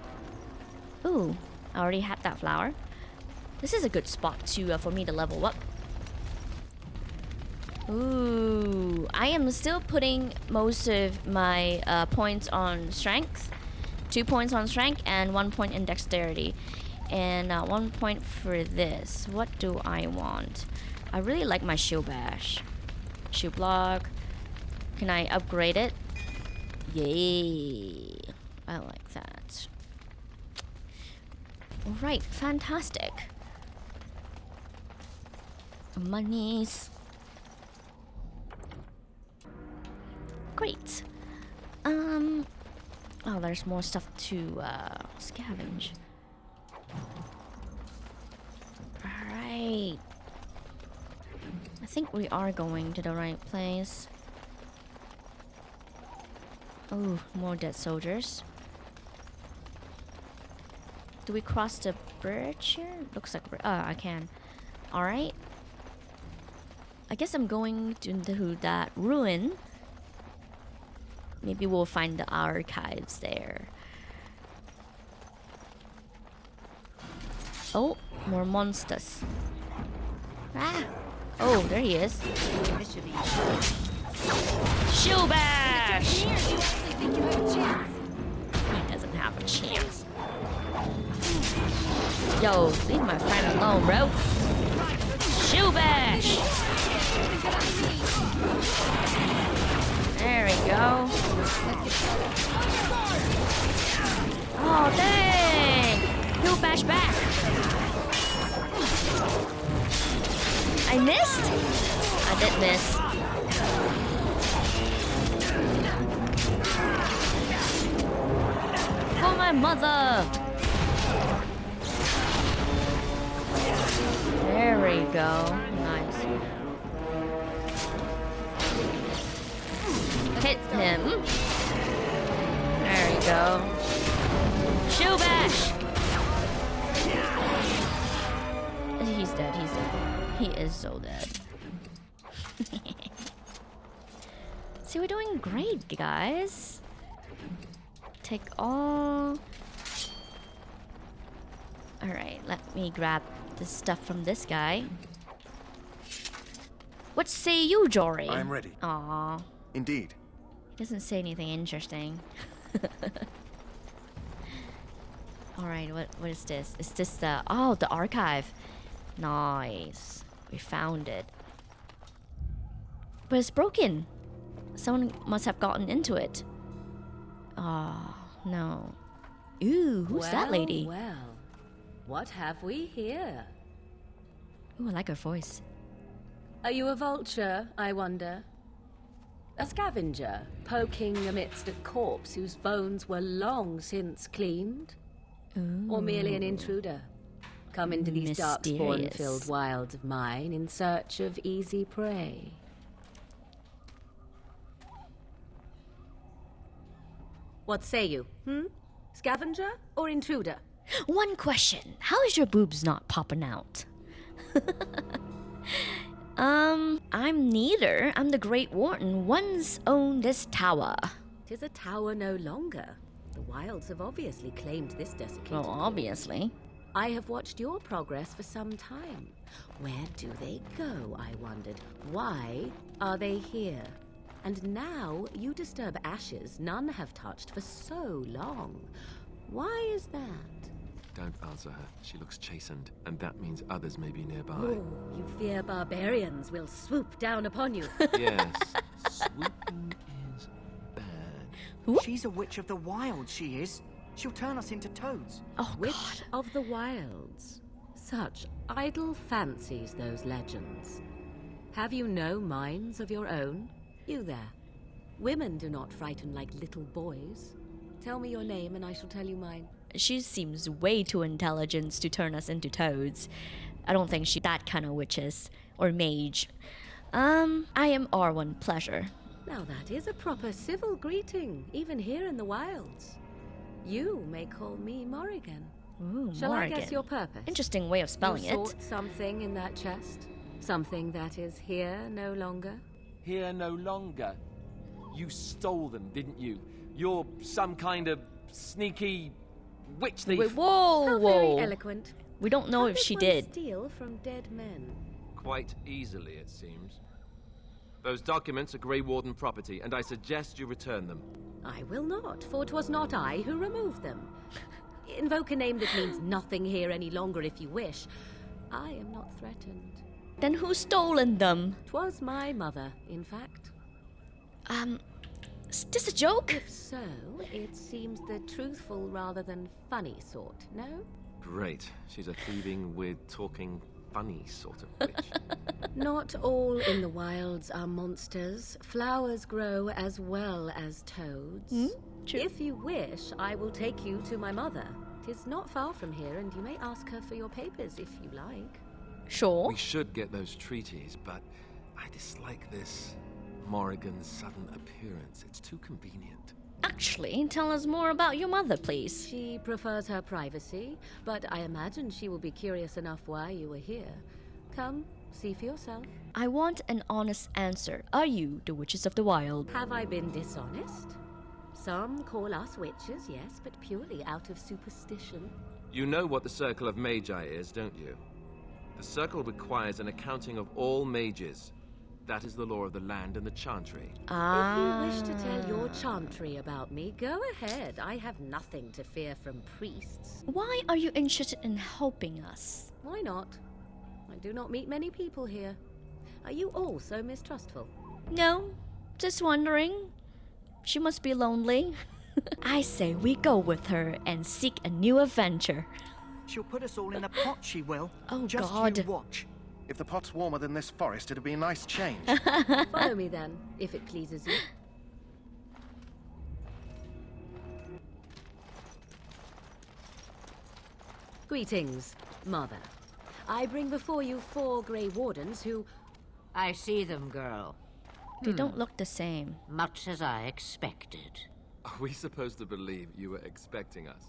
[SPEAKER 1] Ooh. I already had that flower. This is a good spot to for me to level up. Ooh. I am still putting most of my points on strength. 2 points on strength and 1 point in dexterity. And 1 point for this. What do I want? I really like my shield bash. Shield block. Can I upgrade it? Yay. I like that. Alright, fantastic. Monies. Great. Oh, there's more stuff to scavenge. Alright. I think we are going to the right place. Oh, more dead soldiers. Do we cross the bridge here? Looks like I can. Alright. I guess I'm going to that ruin. Maybe we'll find the archives there. Oh, more monsters. Ah! Oh, there he is.
[SPEAKER 12] This should be
[SPEAKER 1] Shoe bash! He doesn't have a chance. Yo, leave my friend alone, bro. Shoe bash! There we go. Oh, dang! Shoe bash back. I missed? I did miss. For my mother! There we go. Nice. Hit him. There we go. Shoe bash! He's dead, he's dead. He is so dead. See, we're doing great, guys. Take all. Alright, let me grab the stuff from this guy. What say you, Jory?
[SPEAKER 11] I'm ready.
[SPEAKER 1] Aww.
[SPEAKER 11] Indeed.
[SPEAKER 1] He doesn't say anything interesting. Alright, what is this? Is this the... Oh, the archive. Nice. We found it. But it's broken. Someone must have gotten into it. Oh, no. Ooh, who's that lady?
[SPEAKER 21] Well, what have we here?
[SPEAKER 1] Ooh, I like her voice.
[SPEAKER 21] Are you a vulture, I wonder? A scavenger, poking amidst a corpse whose bones were long since cleaned?
[SPEAKER 1] Ooh.
[SPEAKER 21] Or merely an intruder? Come into these darkspawn-filled wilds of mine in search of easy prey. What say you? Scavenger or intruder?
[SPEAKER 1] One question. How is your boobs not popping out? I'm neither. I'm the Great Warden. Once owned this tower.
[SPEAKER 21] 'Tis a tower no longer. The wilds have obviously claimed this desiccated.
[SPEAKER 1] Oh, obviously.
[SPEAKER 21] I have watched your progress for some time. Where do they go, I wondered? Why are they here? And now you disturb ashes none have touched for so long. Why is that?
[SPEAKER 9] Don't answer her. She looks chastened, and that means others may be nearby.
[SPEAKER 21] Oh, you fear barbarians will swoop down upon you.
[SPEAKER 9] Yes, swooping is bad.
[SPEAKER 10] She's a witch of the wilds, she is. She'll turn us into toads.
[SPEAKER 21] Oh, witch of the wilds. Such idle fancies, those legends. Have you no minds of your own? You there. Women do not frighten like little boys. Tell me your name and I shall tell you mine.
[SPEAKER 1] She seems way too intelligent to turn us into toads. I don't think she's that kind of witches. Or mage. I am Awren, pleasure.
[SPEAKER 21] Now that is a proper civil greeting, even here in the wilds. You may call me Morrigan.
[SPEAKER 1] Ooh,
[SPEAKER 21] Shall
[SPEAKER 1] Morrigan.
[SPEAKER 21] I guess your purpose?
[SPEAKER 1] Interesting way of spelling
[SPEAKER 21] you
[SPEAKER 1] it.
[SPEAKER 21] sought something in that chest? Something that is here no longer?
[SPEAKER 9] Here no longer. You stole them, didn't you? You're some kind of sneaky witch thief.
[SPEAKER 1] Wait, whoa,
[SPEAKER 21] How
[SPEAKER 1] whoa.
[SPEAKER 21] very eloquent.
[SPEAKER 1] We don't know
[SPEAKER 21] How
[SPEAKER 1] if she
[SPEAKER 21] one
[SPEAKER 1] did.
[SPEAKER 21] Steal from dead men.
[SPEAKER 9] Quite easily, it seems. Those documents are Grey Warden property, and I suggest you return them.
[SPEAKER 21] I will not, for 'twas not I who removed them. Invoke a name that means nothing here any longer if you wish. I am not threatened.
[SPEAKER 1] Then who's stolen them?
[SPEAKER 21] 'Twas my mother, in fact.
[SPEAKER 1] Is this a joke?
[SPEAKER 21] If so, it seems the truthful rather than funny sort, no?
[SPEAKER 9] Great. She's a thieving, weird, talking, funny sort of witch.
[SPEAKER 21] Not all in the wilds are monsters. Flowers grow as well as toads.
[SPEAKER 1] True.
[SPEAKER 21] If you wish, I will take you to my mother. 'Tis not far from here, and you may ask her for your papers if you like.
[SPEAKER 1] Sure.
[SPEAKER 9] We should get those treaties, but I dislike this Morrigan's sudden appearance. It's too convenient.
[SPEAKER 1] Actually, tell us more about your mother, please.
[SPEAKER 21] She prefers her privacy, but I imagine she will be curious enough why you are here. Come, see for yourself.
[SPEAKER 1] I want an honest answer. Are you the Witches of the Wild?
[SPEAKER 21] Have I been dishonest? Some call us witches, yes, but purely out of superstition.
[SPEAKER 9] You know what the Circle of Magi is, don't you? The Circle requires an accounting of all mages. That is the law of the land and the chantry.
[SPEAKER 21] If you wish to tell your chantry about me, go ahead. I have nothing to fear from priests.
[SPEAKER 1] Why are you interested in helping us?
[SPEAKER 21] Why not? I do not meet many people here. Are you all so mistrustful?
[SPEAKER 1] No, just wondering. She must be lonely. I say we go with her and seek a new adventure.
[SPEAKER 10] She'll put us all in a pot, she will.
[SPEAKER 1] Oh,
[SPEAKER 10] Just
[SPEAKER 1] God.
[SPEAKER 10] you watch.
[SPEAKER 5] If the pot's warmer than this forest, it'd be a nice change.
[SPEAKER 21] Follow me then, if it pleases you. Greetings, Mother. I bring before you 4 Grey Wardens who...
[SPEAKER 3] I see them, girl.
[SPEAKER 1] They don't look the same.
[SPEAKER 3] Much as I expected.
[SPEAKER 9] Are we supposed to believe you were expecting us?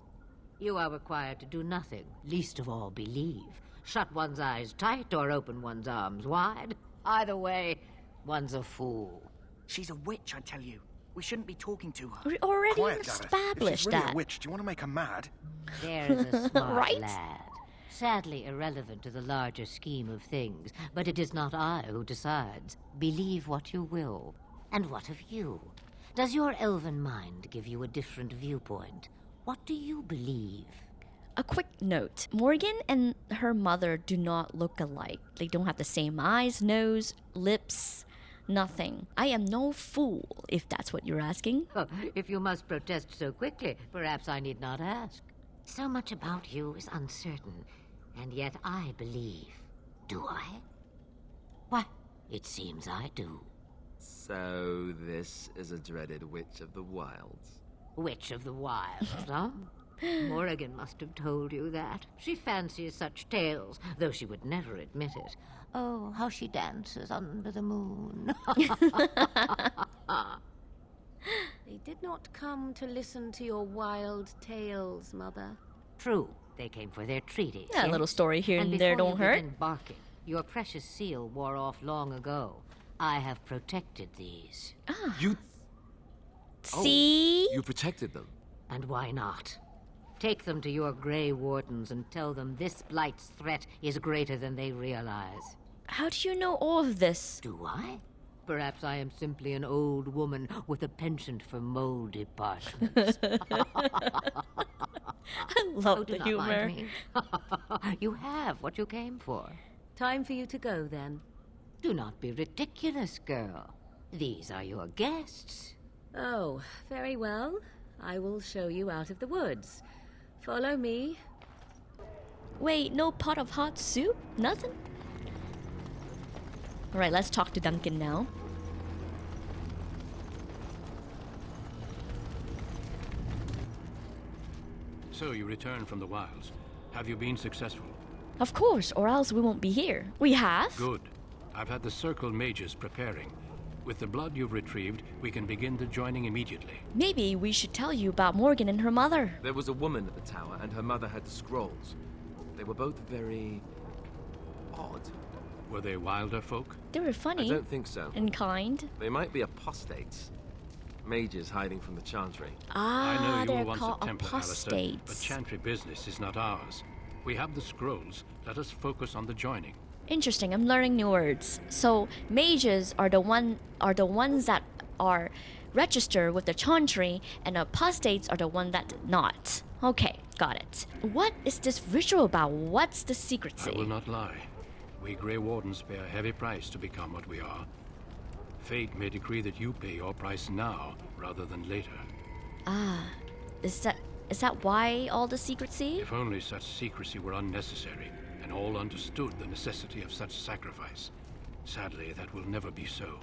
[SPEAKER 3] You are required to do nothing, least of all believe. Shut one's eyes tight or open one's arms wide. Either way, one's a fool.
[SPEAKER 10] She's a witch, I tell you. We shouldn't be talking to her.
[SPEAKER 1] We already
[SPEAKER 5] Quiet, Gareth. If
[SPEAKER 1] established
[SPEAKER 5] she's really
[SPEAKER 1] that.
[SPEAKER 5] a witch, do you want to make her mad?
[SPEAKER 3] There's a smart
[SPEAKER 1] Right?
[SPEAKER 3] lad. Sadly irrelevant to the larger scheme of things, but it is not I who decides. Believe what you will. And what of you? Does your elven mind give you a different viewpoint? What do you believe?
[SPEAKER 1] A quick note. Morrigan and her mother do not look alike. They don't have the same eyes, nose, lips, nothing. I am no fool, if that's what you're asking.
[SPEAKER 3] Oh, if you must protest so quickly, perhaps I need not ask. So much about you is uncertain, and yet I believe. Do I? Why, it seems I do.
[SPEAKER 9] So this is a dreaded Witch of the Wilds.
[SPEAKER 3] Witch of the Wilds, huh? Morrigan must have told you that. She fancies such tales, though she would never admit it. Oh, how she dances under the moon.
[SPEAKER 21] They did not come to listen to your wild tales, Mother.
[SPEAKER 3] True, they came for their treaty.
[SPEAKER 1] Yeah, a little story here and there don't hurt.
[SPEAKER 3] Barking, your precious seal wore off long ago. I have protected these.
[SPEAKER 1] Ah.
[SPEAKER 9] You...
[SPEAKER 1] See?
[SPEAKER 9] Oh, you protected them.
[SPEAKER 3] And why not? Take them to your Grey Wardens and tell them this Blight's threat is greater than they realize.
[SPEAKER 1] How do you know all of this?
[SPEAKER 3] Do I? Perhaps I am simply an old woman with a penchant for moldy parchments.
[SPEAKER 1] I love the humor.
[SPEAKER 3] You have what you came for.
[SPEAKER 21] Time for you to go, then.
[SPEAKER 3] Do not be ridiculous, girl. These are your guests.
[SPEAKER 21] Oh, very well. I will show you out of the woods. Follow me.
[SPEAKER 1] Wait, no pot of hot soup? Nothing? Alright, let's talk to Duncan now.
[SPEAKER 2] So you returned from the wilds. Have you been successful?
[SPEAKER 1] Of course, or else we won't be here. We have?
[SPEAKER 2] Good. I've had the Circle mages preparing. With the blood you've retrieved, we can begin the joining immediately.
[SPEAKER 1] Maybe we should tell you about Morrigan and her mother.
[SPEAKER 9] There was a woman at the tower, and her mother had the scrolls. They were both very... odd.
[SPEAKER 2] Were they wilder folk?
[SPEAKER 1] They were funny.
[SPEAKER 9] I don't think so.
[SPEAKER 1] And kind.
[SPEAKER 9] They might be apostates. Mages hiding from the Chantry.
[SPEAKER 1] Ah,
[SPEAKER 2] I know you
[SPEAKER 1] they're
[SPEAKER 2] were once
[SPEAKER 1] called
[SPEAKER 2] a Templar, Alistair,
[SPEAKER 1] apostates.
[SPEAKER 2] but Chantry business is not ours. We have the scrolls. Let us focus on the joining.
[SPEAKER 1] Interesting. I'm learning new words. So mages are the ones that are registered with the Chantry, and apostates are the one that did not. Okay, got it. What is this ritual about? What's the secrecy?
[SPEAKER 2] I will not lie. We Grey Wardens pay a heavy price to become what we are. Fate may decree that you pay your price now rather than later.
[SPEAKER 1] Ah, is that why all the secrecy?
[SPEAKER 2] If only such secrecy were unnecessary, and all understood the necessity of such sacrifice. Sadly, that will never be so.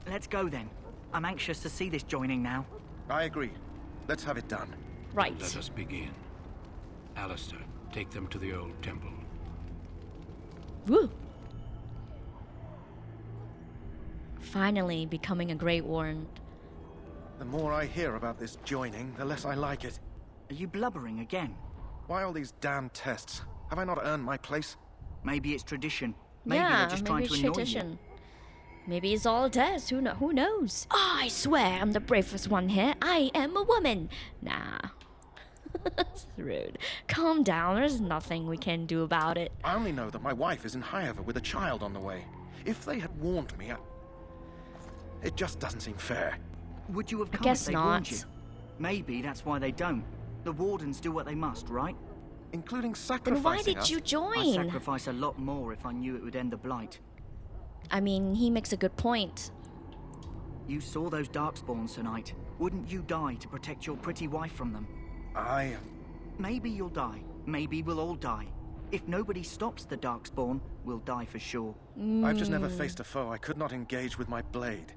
[SPEAKER 10] Let's go then. I'm anxious to see this joining now.
[SPEAKER 11] I agree. Let's have it done.
[SPEAKER 1] Right.
[SPEAKER 2] Let us begin. Alistair, take them to the old temple.
[SPEAKER 1] Woo! Finally becoming a Great Warden.
[SPEAKER 11] The more I hear about this joining, the less I like it.
[SPEAKER 10] Are you blubbering again?
[SPEAKER 11] Why all these damn tests? Have I not earned my place?
[SPEAKER 10] Maybe it's tradition. Maybe they're just trying to annoy
[SPEAKER 1] you. Maybe it's all a test. Who knows? Oh, I swear I'm the bravest one here. I am a woman. Nah. That's rude. Calm down. There's nothing we can do about it.
[SPEAKER 11] I only know that my wife is in Highover with a child on the way. If they had warned me, it just doesn't seem fair.
[SPEAKER 10] Would you have come
[SPEAKER 1] I guess
[SPEAKER 10] if they
[SPEAKER 1] not.
[SPEAKER 10] warned you? Maybe that's why they don't. The Wardens do what they must, right?
[SPEAKER 11] Including
[SPEAKER 1] Then
[SPEAKER 11] sacrificing
[SPEAKER 1] why did
[SPEAKER 11] us?
[SPEAKER 1] you
[SPEAKER 10] I'd
[SPEAKER 1] join?
[SPEAKER 10] sacrifice a lot more if I knew it would end the Blight.
[SPEAKER 1] I mean, he makes a good point.
[SPEAKER 10] You saw those Darkspawns tonight. Wouldn't you die to protect your pretty wife from them? Maybe you'll die. Maybe we'll all die. If nobody stops the Darkspawn, we'll die for sure.
[SPEAKER 11] I've just never faced a foe I could not engage with my blade.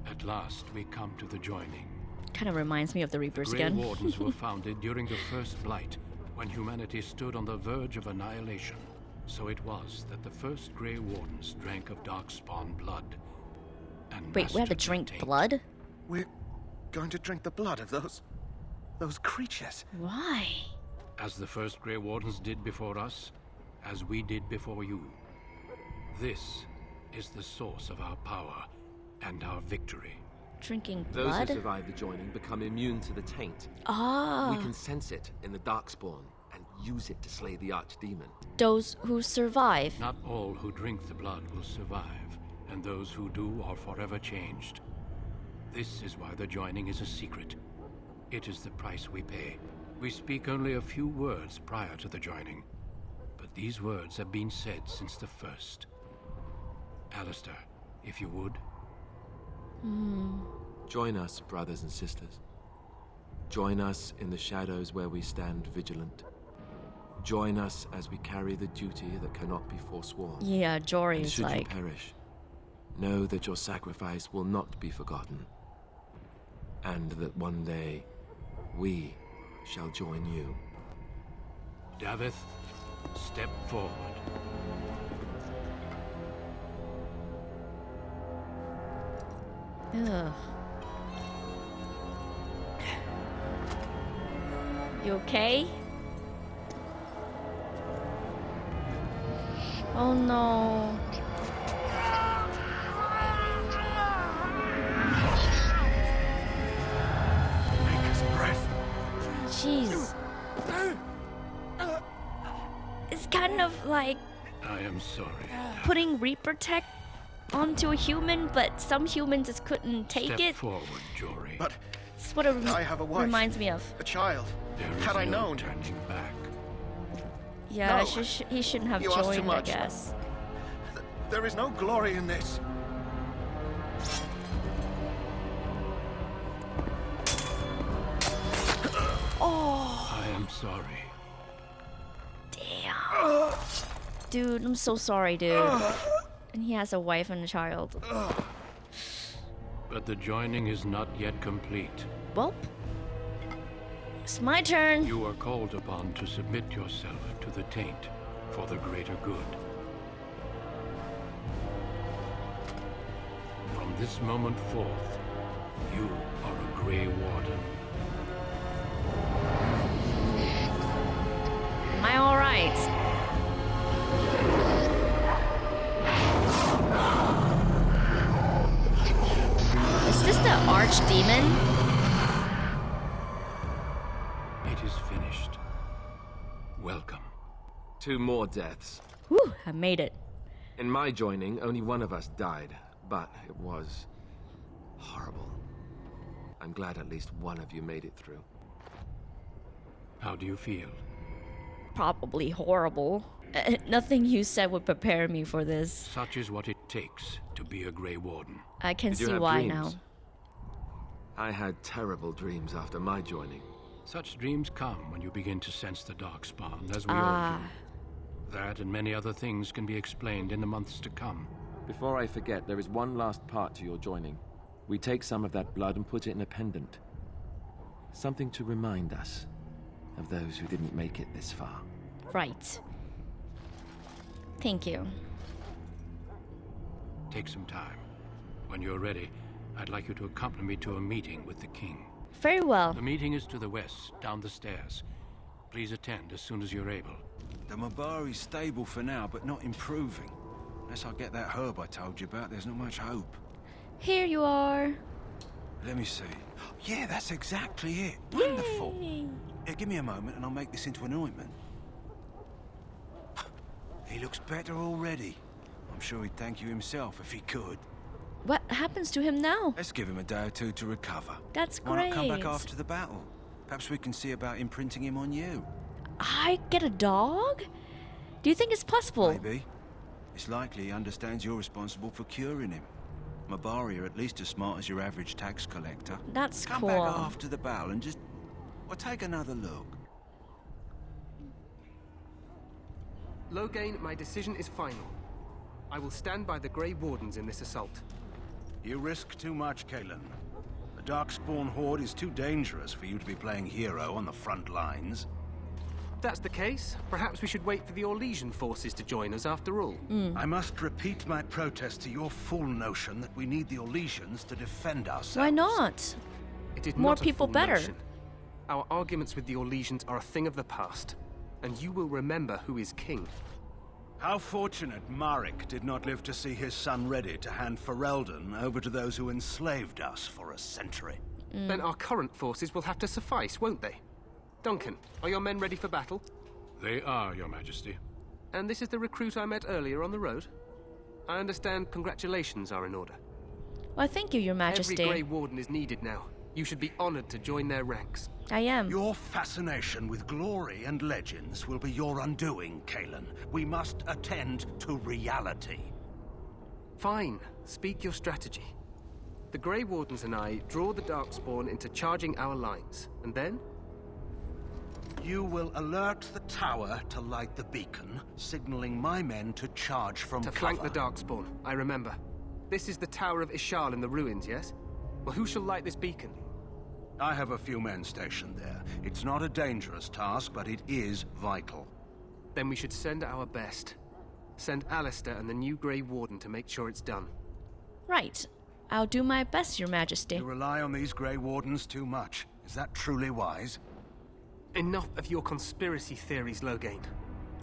[SPEAKER 2] At last, we come to the joining.
[SPEAKER 1] Kind of reminds me of the Reapers
[SPEAKER 2] Grey
[SPEAKER 1] again.
[SPEAKER 2] Wardens were founded during the First Blight, when humanity stood on the verge of annihilation. So it was that the first Grey Wardens drank of Darkspawn blood. And
[SPEAKER 1] Wait, we have to drink blood?
[SPEAKER 11] We're going to drink the blood of those creatures.
[SPEAKER 1] Why?
[SPEAKER 2] As the first Grey Wardens did before us, as we did before you. This is the source of our power and our victory.
[SPEAKER 1] Drinking
[SPEAKER 9] Those
[SPEAKER 1] blood?
[SPEAKER 9] who survive the joining become immune to the taint.
[SPEAKER 1] Ah.
[SPEAKER 9] We can sense it in the Darkspawn and use it to slay the archdemon.
[SPEAKER 1] Those who survive.
[SPEAKER 2] Not all who drink the blood will survive, and those who do are forever changed. This is why the joining is a secret. It is the price we pay. We speak only a few words prior to the joining, but these words have been said since the first. Alistair, if you would.
[SPEAKER 9] Join us, brothers and sisters. Join us in the shadows where we stand vigilant. Join us as we carry the duty that cannot be forsworn.
[SPEAKER 1] Yeah, Jory
[SPEAKER 9] And
[SPEAKER 1] is
[SPEAKER 9] should
[SPEAKER 1] like...
[SPEAKER 9] you perish, know that your sacrifice will not be forgotten, and that one day we shall join you.
[SPEAKER 2] Davith, step forward.
[SPEAKER 1] Ugh. You okay? Oh no.
[SPEAKER 11] Take his breath.
[SPEAKER 1] Jeez. It's kind of like
[SPEAKER 2] I am sorry.
[SPEAKER 1] putting Reaper tech onto a human, but some humans just couldn't take
[SPEAKER 2] Step
[SPEAKER 1] it.
[SPEAKER 2] forward, Jory.
[SPEAKER 11] But
[SPEAKER 1] It's what
[SPEAKER 11] I have a wife.
[SPEAKER 1] reminds me of.
[SPEAKER 11] A child.
[SPEAKER 2] There is
[SPEAKER 11] Had I
[SPEAKER 2] no
[SPEAKER 11] known.
[SPEAKER 2] turning back.
[SPEAKER 1] Yeah,
[SPEAKER 11] No.
[SPEAKER 1] he shouldn't have
[SPEAKER 11] You asked too
[SPEAKER 1] joined, I
[SPEAKER 11] much.
[SPEAKER 1] guess.
[SPEAKER 11] There is no glory in this.
[SPEAKER 1] Oh,
[SPEAKER 2] I am sorry.
[SPEAKER 1] damn. Dude, I'm so sorry, dude. And he has a wife and a child.
[SPEAKER 2] But the joining is not yet complete.
[SPEAKER 1] Well, it's my turn.
[SPEAKER 2] You are called upon to submit yourself to the taint for the greater good. From this moment forth, you are a Grey Warden.
[SPEAKER 1] Am I alright? Is this the archdemon?
[SPEAKER 2] It is finished. Welcome.
[SPEAKER 9] 2 more deaths.
[SPEAKER 1] Whew, I made it.
[SPEAKER 9] In my joining, only one of us died, but it was horrible. I'm glad at least one of you made it through.
[SPEAKER 2] How do you feel?
[SPEAKER 1] Probably horrible. Nothing you said would prepare me for this.
[SPEAKER 2] Such is what it takes to be a Grey Warden.
[SPEAKER 1] I can
[SPEAKER 9] Did you
[SPEAKER 1] see
[SPEAKER 9] have
[SPEAKER 1] why
[SPEAKER 9] dreams?
[SPEAKER 1] now.
[SPEAKER 9] I had terrible dreams after my joining.
[SPEAKER 2] Such dreams come when you begin to sense the Darkspawn, as we
[SPEAKER 1] Ah.
[SPEAKER 2] all do. That and many other things can be explained in the months to come.
[SPEAKER 9] Before I forget, there is one last part to your joining. We take some of that blood and put it in a pendant. Something to remind us of those who didn't make it this far.
[SPEAKER 1] Right. Thank you.
[SPEAKER 2] Take some time. When you're ready, I'd like you to accompany me to a meeting with the king.
[SPEAKER 1] Very well.
[SPEAKER 2] The meeting is to the west, down the stairs. Please attend as soon as you're able.
[SPEAKER 7] The Mabari's stable for now, but not improving. Unless I get that herb I told you about, there's not much hope.
[SPEAKER 1] Here you are.
[SPEAKER 7] Let me see. Yeah, that's exactly it. Wonderful.
[SPEAKER 1] Yay.
[SPEAKER 7] Yeah, give me a moment and I'll make this into an ointment. He looks better already. I'm sure he'd thank you himself if he could.
[SPEAKER 1] What happens to him now?
[SPEAKER 7] Let's give him a day or two to recover.
[SPEAKER 1] That's
[SPEAKER 7] Why not come back
[SPEAKER 1] great.
[SPEAKER 7] after the battle? Perhaps we can see about imprinting him on you.
[SPEAKER 1] I get a dog? Do you think it's possible?
[SPEAKER 7] Maybe. It's likely he understands you're responsible for curing him. Mabari are at least as smart as your average tax collector.
[SPEAKER 1] That's
[SPEAKER 7] Come
[SPEAKER 1] cool.
[SPEAKER 7] back after the battle and just... well, take another look.
[SPEAKER 13] Loghain, my decision is final. I will stand by the Grey Wardens in this assault.
[SPEAKER 8] You risk too much, Cailan. The Darkspawn horde is too dangerous for you to be playing hero on the front lines.
[SPEAKER 13] If that's the case, perhaps we should wait for the Orlesian forces to join us after all.
[SPEAKER 8] I must repeat my protest to your fool notion that we need the Orlesians to defend ourselves.
[SPEAKER 1] Why not?
[SPEAKER 13] It is
[SPEAKER 1] More
[SPEAKER 13] not a
[SPEAKER 1] people
[SPEAKER 13] full
[SPEAKER 1] better.
[SPEAKER 13] notion. Our arguments with the Orlesians are a thing of the past, and you will remember who is king.
[SPEAKER 8] How fortunate Marek did not live to see his son ready to hand Ferelden over to those who enslaved us for a century.
[SPEAKER 13] Then our current forces will have to suffice, won't they? Duncan, are your men ready for battle?
[SPEAKER 2] They are, Your Majesty.
[SPEAKER 13] And this is the recruit I met earlier on the road? I understand congratulations are in order.
[SPEAKER 1] Well, thank you, Your Majesty.
[SPEAKER 13] Every Grey Warden is needed now. You should be honored to join their ranks.
[SPEAKER 1] I am.
[SPEAKER 8] Your fascination with glory and legends will be your undoing, Cailan. We must attend to reality.
[SPEAKER 13] Fine. Speak your strategy. The Grey Wardens and I draw the Darkspawn into charging our lines, and then?
[SPEAKER 8] You will alert the tower to light the beacon, signaling my men to charge from
[SPEAKER 13] To
[SPEAKER 8] cover.
[SPEAKER 13] flank the Darkspawn, I remember. This is the Tower of Ishal in the ruins, yes? Well, who shall light this beacon?
[SPEAKER 8] I have a few men stationed there. It's not a dangerous task, but it is vital.
[SPEAKER 13] Then we should send our best. Send Alistair and the new Grey Warden to make sure it's done.
[SPEAKER 1] Right. I'll do my best, Your Majesty.
[SPEAKER 8] You rely on these Grey Wardens too much. Is that truly wise?
[SPEAKER 15] Enough of your conspiracy theories, Loghain.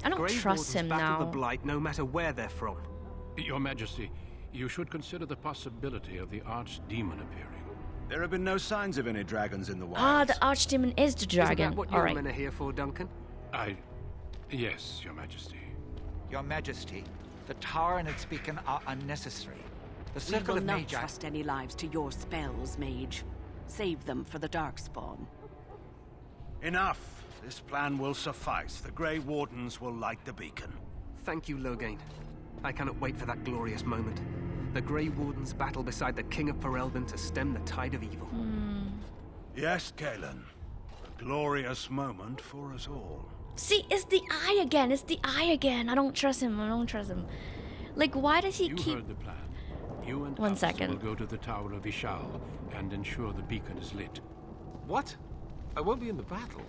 [SPEAKER 1] I don't
[SPEAKER 15] Grey
[SPEAKER 1] trust
[SPEAKER 15] Wardens
[SPEAKER 1] him
[SPEAKER 15] battle
[SPEAKER 1] now.
[SPEAKER 15] the Blight no matter where they're from.
[SPEAKER 2] Your Majesty, you should consider the possibility of the archdemon appearing.
[SPEAKER 8] There have been no signs of any dragons in the wild.
[SPEAKER 1] Ah, the archdemon is the dragon.
[SPEAKER 15] Isn't that what
[SPEAKER 1] All
[SPEAKER 15] your
[SPEAKER 1] right.
[SPEAKER 15] men are here for, Duncan?
[SPEAKER 2] Yes, Your Majesty.
[SPEAKER 6] Your Majesty, the tower and its beacon are unnecessary. The
[SPEAKER 22] We
[SPEAKER 6] circle
[SPEAKER 22] will
[SPEAKER 6] of
[SPEAKER 22] not
[SPEAKER 6] Magi...
[SPEAKER 22] trust any lives to your spells, mage. Save them for the Darkspawn.
[SPEAKER 8] Enough. This plan will suffice. The Grey Wardens will light the beacon.
[SPEAKER 15] Thank you, Loghain. I cannot wait for that glorious moment. The Grey Wardens battle beside the King of Ferelden to stem the tide of evil.
[SPEAKER 8] Yes, Cailan. A glorious moment for us all.
[SPEAKER 1] See, it's the eye again. It's the eye again. I don't trust him. I don't trust him. Like, why does he
[SPEAKER 2] You
[SPEAKER 1] keep...
[SPEAKER 2] heard the plan. You and
[SPEAKER 1] One
[SPEAKER 2] Alistair
[SPEAKER 1] second.
[SPEAKER 2] will go to the Tower of Ishal and ensure the beacon is lit.
[SPEAKER 9] What? I won't be in the battle.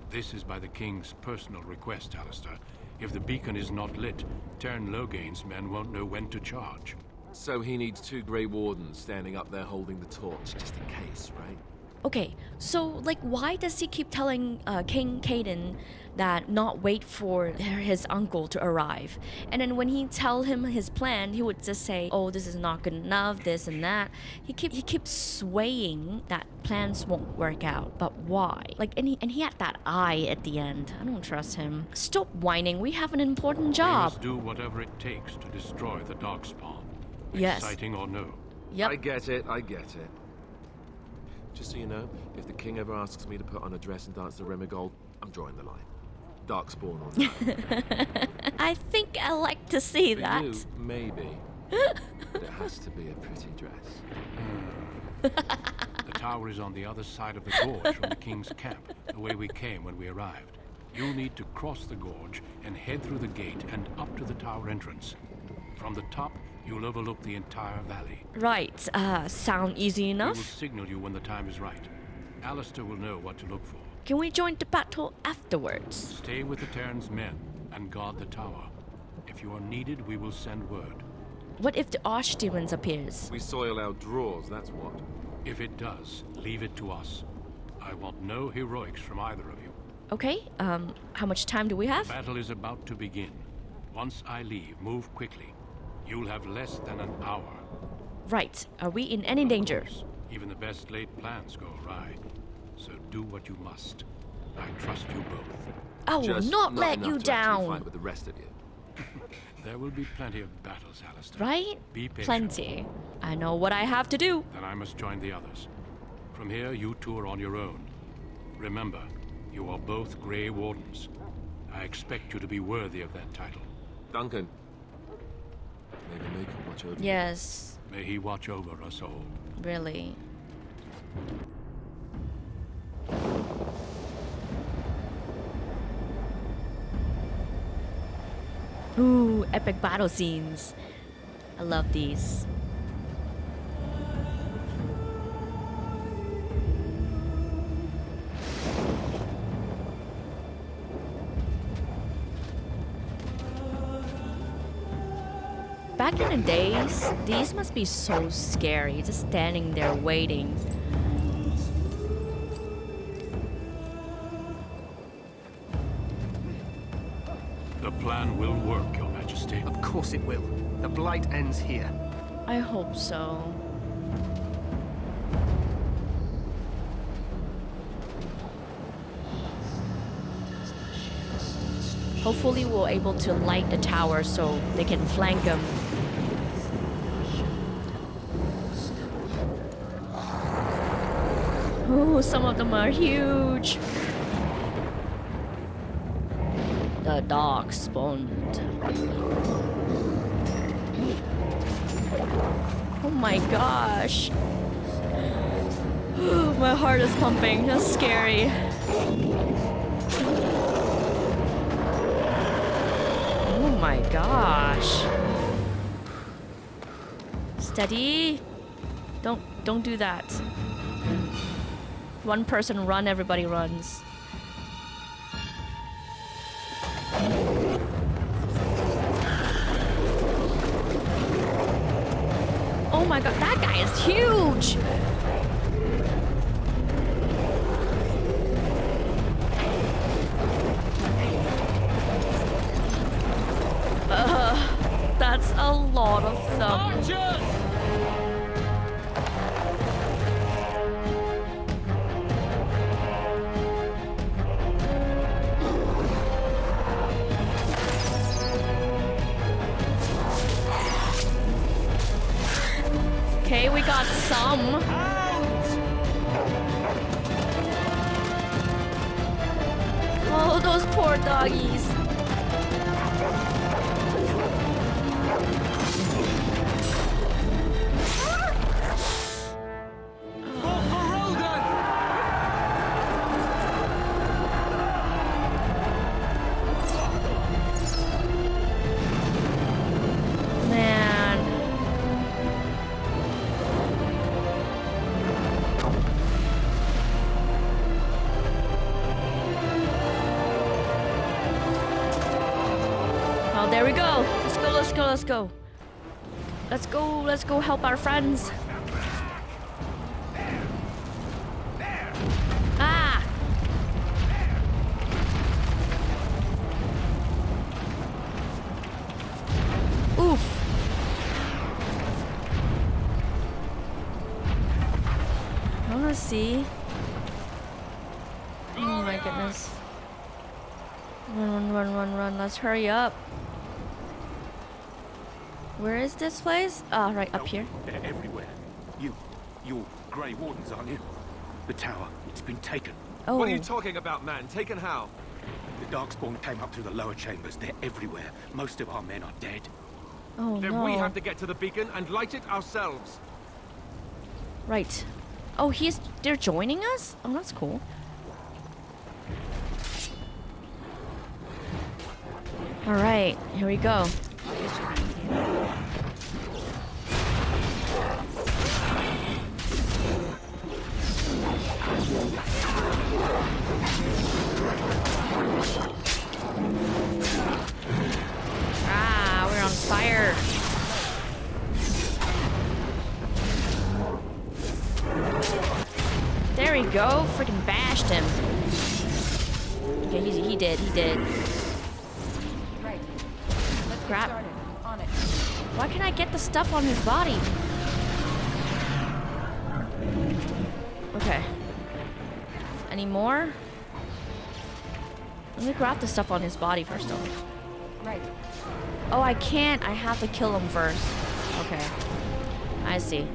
[SPEAKER 2] This is by the King's personal request, Alistair. If the beacon is not lit, Teyrn Loghain's men won't know when to charge.
[SPEAKER 9] So he needs 2 Grey Wardens standing up there holding the torch, just in case, right?
[SPEAKER 1] Okay, so, like, why does he keep telling King Cailan that not wait for his uncle to arrive? And then when he tell him his plan, he would just say, oh, this is not good enough, this and that. He keeps swaying that plans won't work out. But why? Like, and he had that eye at the end. I don't trust him. Stop whining. We have an important
[SPEAKER 2] We
[SPEAKER 1] job.
[SPEAKER 2] must do whatever it takes to destroy the Darkspawn.
[SPEAKER 1] Yes.
[SPEAKER 2] Exciting or no.
[SPEAKER 1] Yep.
[SPEAKER 9] I get it. Just so you know, if the king ever asks me to put on a dress and dance the Remigold, I'm drawing the line. Darkspawn or not.
[SPEAKER 1] I think I like to see
[SPEAKER 9] For
[SPEAKER 1] that.
[SPEAKER 9] you, maybe. But it has to be a pretty dress.
[SPEAKER 2] The tower is on the other side of the gorge from the King's camp, the way we came when we arrived. You'll need to cross the gorge and head through the gate and up to the tower entrance. From the top, you'll overlook the entire valley.
[SPEAKER 1] Right, sound easy
[SPEAKER 2] We will
[SPEAKER 1] enough?
[SPEAKER 2] signal you when the time is right. Alistair will know what to look for.
[SPEAKER 1] Can we join the battle afterwards?
[SPEAKER 2] Stay with the Teyrn's men and guard the tower. If you are needed, we will send word.
[SPEAKER 1] What if the archdemons appears?
[SPEAKER 9] We soil our drawers, that's what.
[SPEAKER 2] If it does, leave it to us. I want no heroics from either of you.
[SPEAKER 1] Okay, how much time do we have?
[SPEAKER 2] The battle is about to begin. Once I leave, move quickly. You'll have less than an hour.
[SPEAKER 1] Right, are we in any danger?
[SPEAKER 2] Even the best laid plans go awry. So do what you must. I trust you both.
[SPEAKER 1] I will
[SPEAKER 9] Just
[SPEAKER 1] not let
[SPEAKER 9] enough
[SPEAKER 1] you
[SPEAKER 9] to actually
[SPEAKER 1] down.
[SPEAKER 9] fight with the rest of you.
[SPEAKER 2] There will be plenty of battles, Alistair.
[SPEAKER 1] Right?
[SPEAKER 2] Be patient.
[SPEAKER 1] Plenty. I know what I have to do.
[SPEAKER 2] Then I must join the others. From here, you two are on your own. Remember, you are both Grey Wardens. I expect you to be worthy of that title.
[SPEAKER 9] Duncan. May the Maker watch over you.
[SPEAKER 1] Yes,
[SPEAKER 2] May he watch over us all.
[SPEAKER 1] really. Ooh, epic battle scenes. I love these. Back in the days, these must be so scary, just standing there waiting.
[SPEAKER 2] The plan will work, Your Majesty.
[SPEAKER 15] Of course it will. The Blight ends here.
[SPEAKER 1] I hope so. Hopefully we're able to light the tower so they can flank them. Ooh, some of them are huge. The Darkspawn. Oh my gosh. My heart is pumping. That's scary. Oh my gosh. Steady. Don't do that. One person run, everybody runs. Oh my god, that guy is huge! them. Okay, we got some. Oh, those poor doggies. There we go. Let's go, let's go, let's go. Let's go, let's go help our friends. Ah! Oof. I wanna see. Oh my goodness. Run, run, run, run, run. Let's hurry up. Where is this place? Ah, right up here.
[SPEAKER 18] They're everywhere. You're Grey Wardens, aren't you? The tower, it's been taken.
[SPEAKER 1] Oh.
[SPEAKER 9] What are you talking about, man? Taken how?
[SPEAKER 18] The Darkspawn came up through the lower chambers. They're everywhere. Most of our men are dead.
[SPEAKER 1] Oh,
[SPEAKER 9] then
[SPEAKER 1] no.
[SPEAKER 9] we have to get to the beacon and light it ourselves.
[SPEAKER 1] Right. Oh, they're joining us? Oh, that's cool. All right, here we go. Ah, we're on fire. There we go. Freaking bashed him. Okay, he did.
[SPEAKER 12] Right. Let's
[SPEAKER 1] Crap.
[SPEAKER 12] get started. On it.
[SPEAKER 1] Why can't I get the stuff on his body? Okay. Any more? Let me grab the stuff on his body first, though.
[SPEAKER 12] Right.
[SPEAKER 1] Oh, I can't. I have to kill him first. Okay. I see.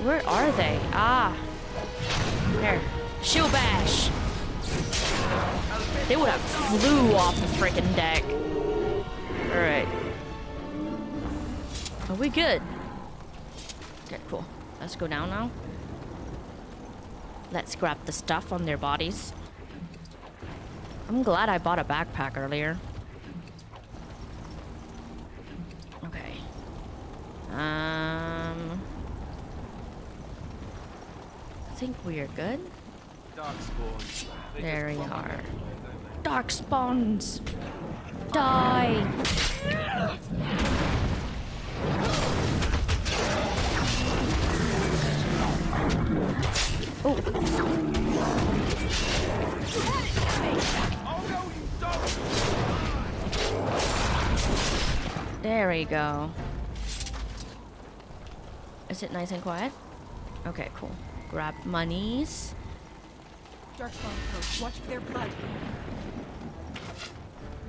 [SPEAKER 1] Where are they? Ah. There. Shield bash. They would have flew off the freaking deck. Alright. Are we good? Okay, cool. Let's go down now. Let's grab the stuff on their bodies. I'm glad I bought a backpack earlier. Okay. I think we're good. There we are. Darkspawns! Die! Oh! There we go. Is it nice and quiet? Okay, cool. Grab monies.
[SPEAKER 12] Darkspawn coach, watch their blood.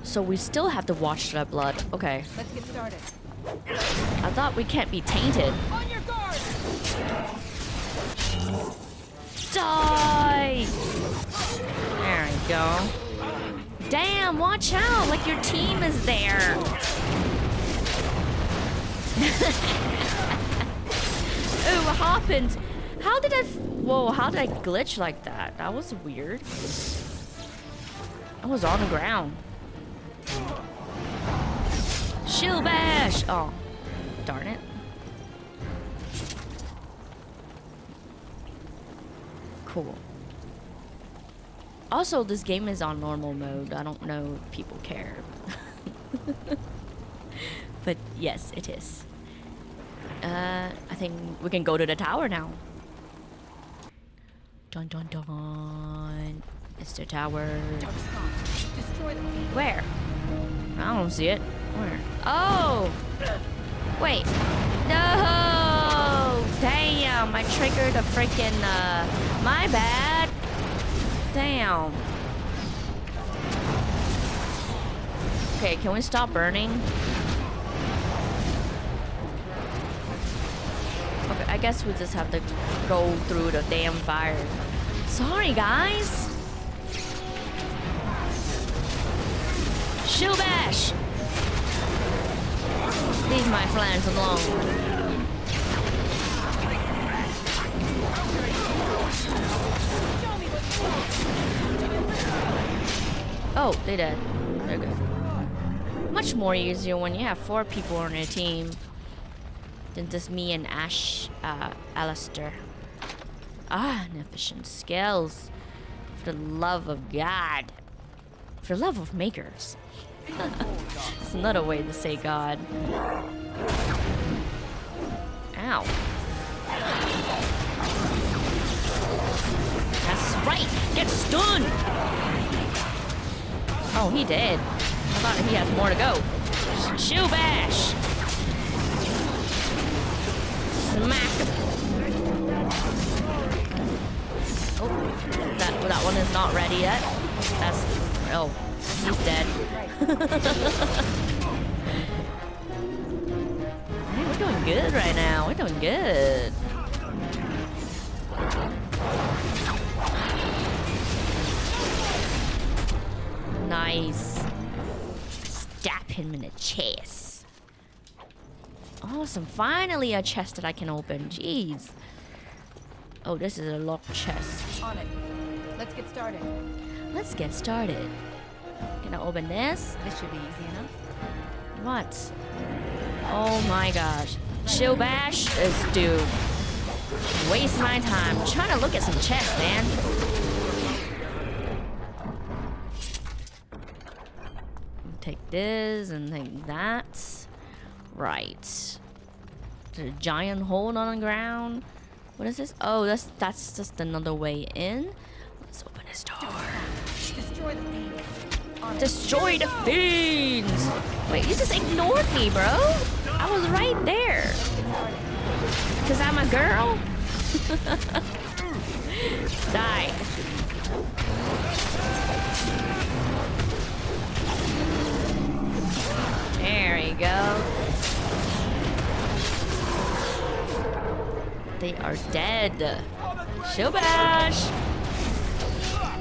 [SPEAKER 1] So we still have to watch their blood. Okay.
[SPEAKER 12] Let's get started.
[SPEAKER 1] I thought we can't be tainted.
[SPEAKER 12] On your guard!
[SPEAKER 1] Die! There we go. Damn, watch out! Like your team is there. Oh, what happened? How did whoa, how did I glitch like that? That was weird. I was on the ground. Shield bash! Oh, darn it. Cool. Also, this game is on normal mode. I don't know if people care. But yes, it is. I think we can go to the tower now. Dun dun dun. It's the tower.
[SPEAKER 12] Destroy them.
[SPEAKER 1] Where? I don't see it. Where? Oh! Wait. No! Damn, I triggered a freaking, my bad. Damn. Okay, can we stop burning? Okay, I guess we just have to go through the damn fire. Sorry, guys. Shield bash! Leave my flanks alone. Oh, they did. They're good. Much more easier when you have 4 people on your team than just me and Alistair. Inefficient skills. For the love of God. For the love of makers. It's another way to say God. Ow. That's right! Get stunned! Oh, he did. I thought he has more to go. Shield bash! Smack! Oh, that one is not ready yet. That's... Oh, he's dead. Hey, we're doing good right now. We're doing good. Nice. Stab him in the chest. Awesome. Finally a chest that I can open. Jeez. Oh, this is a locked chest.
[SPEAKER 14] On it. Let's get started.
[SPEAKER 1] Let's get started. Can I open this?
[SPEAKER 14] This should be easy enough.
[SPEAKER 1] What? Oh my gosh. Shield bash is due. Waste my time. I'm trying to look at some chests, man. Take this and take that. Right. There's a giant hole on the ground. What is this? Oh, that's just another way in. Let's open this door.
[SPEAKER 14] Destroy the fiends.
[SPEAKER 1] Destroy the fiends! Wait, you just ignored me, bro. I was right there. Cause I'm a girl? Die. There we go. They are dead. Shield bash!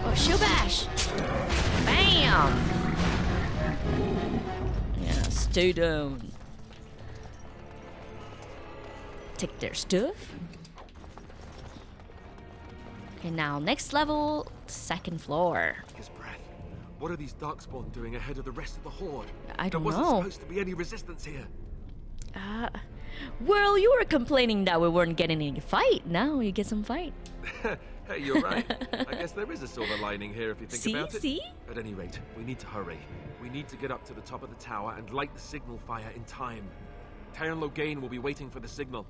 [SPEAKER 1] Oh, shield bash! Bam! Yeah, stay down. Take their stuff. Okay, now next level, 2nd floor.
[SPEAKER 9] His breath. What are these Darkspawn doing ahead of the rest of the Horde?
[SPEAKER 1] I don't
[SPEAKER 9] know. There
[SPEAKER 1] know.
[SPEAKER 9] wasn't supposed to be any resistance here.
[SPEAKER 1] Well, you were complaining that we weren't getting any fight. Now you get some fight.
[SPEAKER 9] Hey, you're right. I guess there is a silver lining here if you think about it.
[SPEAKER 1] See?
[SPEAKER 9] At any rate, we need to hurry. We need to get up to the top of the tower and light the signal fire in time. Teyrn Loghain will be waiting for the signal.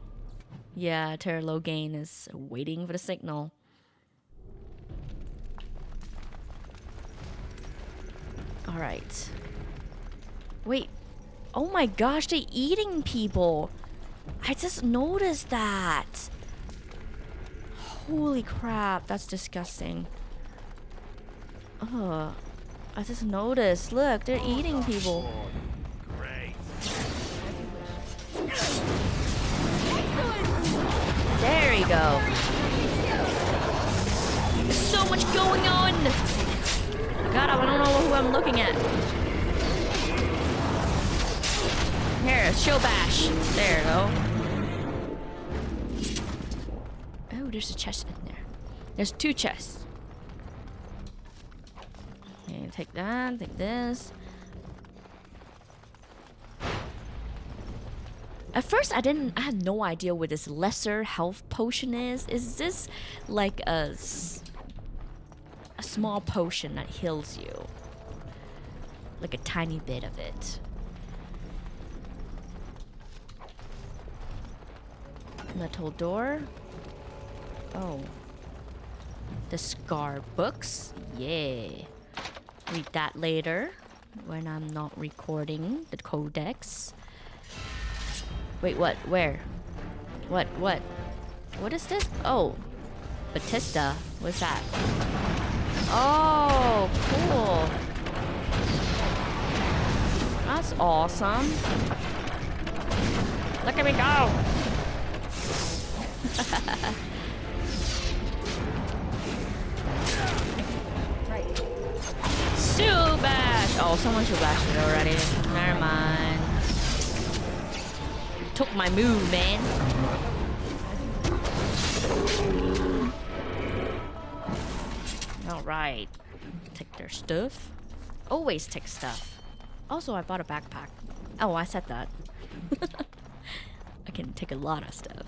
[SPEAKER 1] Yeah, Teyrn Loghain is waiting for the signal. Alright. Wait. Oh my gosh, they're eating people. I just noticed that. Holy crap, that's disgusting. Ugh. I just noticed. Look, they're eating people.
[SPEAKER 11] Great.
[SPEAKER 1] There we go. There's so much going on. God, I don't know who I'm looking at. Here, shield bash. There we go. Oh, there's a chest in there. There's 2 chests. Okay, take that, take this. At first, I had no idea what this lesser health potion is. Is this like a small potion that heals you? Like a tiny bit of it. Metal door. Oh. The Scar books. Yeah. Read that later. when I'm not recording the codex. Wait, what? Where? What? What is this? Oh, Batista. What's that? Oh, cool. That's awesome. Look at me go. Shoe bash! Oh, someone shoe bashed it already. Never mind. Took my move, man. Alright. Take their stuff. Always take stuff. Also, I bought a backpack. Oh, I said that. I can take a lot of stuff.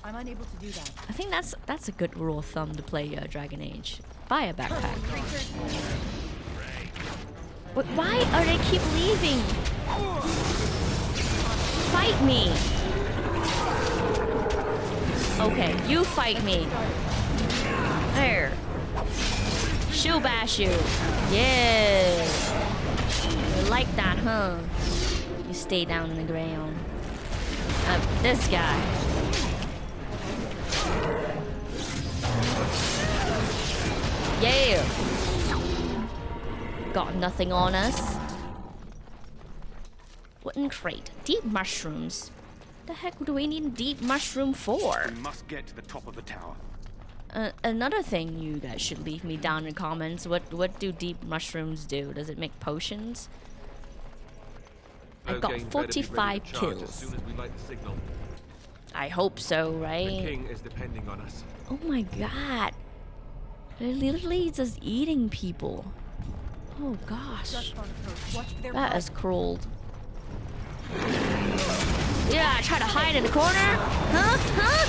[SPEAKER 14] I'm unable to do that.
[SPEAKER 1] I think that's a good rule of thumb to play Dragon Age. Buy a backpack. Wait, why are they keep leaving? Fight me! Okay, you fight me. There. Shoe bash you. Yeah. You like that, huh? You stay down in the ground. This guy. Yeah. Got nothing on us. Wooden crate. Deep mushrooms. The heck do we need deep mushroom for?
[SPEAKER 18] We must get to the top of the tower.
[SPEAKER 1] Another thing you guys should leave me down in the comments. What do deep mushrooms do? Does it make potions? I got 45 kills.
[SPEAKER 9] As soon as we light the signal.
[SPEAKER 1] I hope so,
[SPEAKER 9] The
[SPEAKER 1] right?
[SPEAKER 9] king is depending on us.
[SPEAKER 1] Oh my god. They're literally just eating people. Oh gosh. That is cruel. Yeah, try to hide in the corner? Huh? Huh?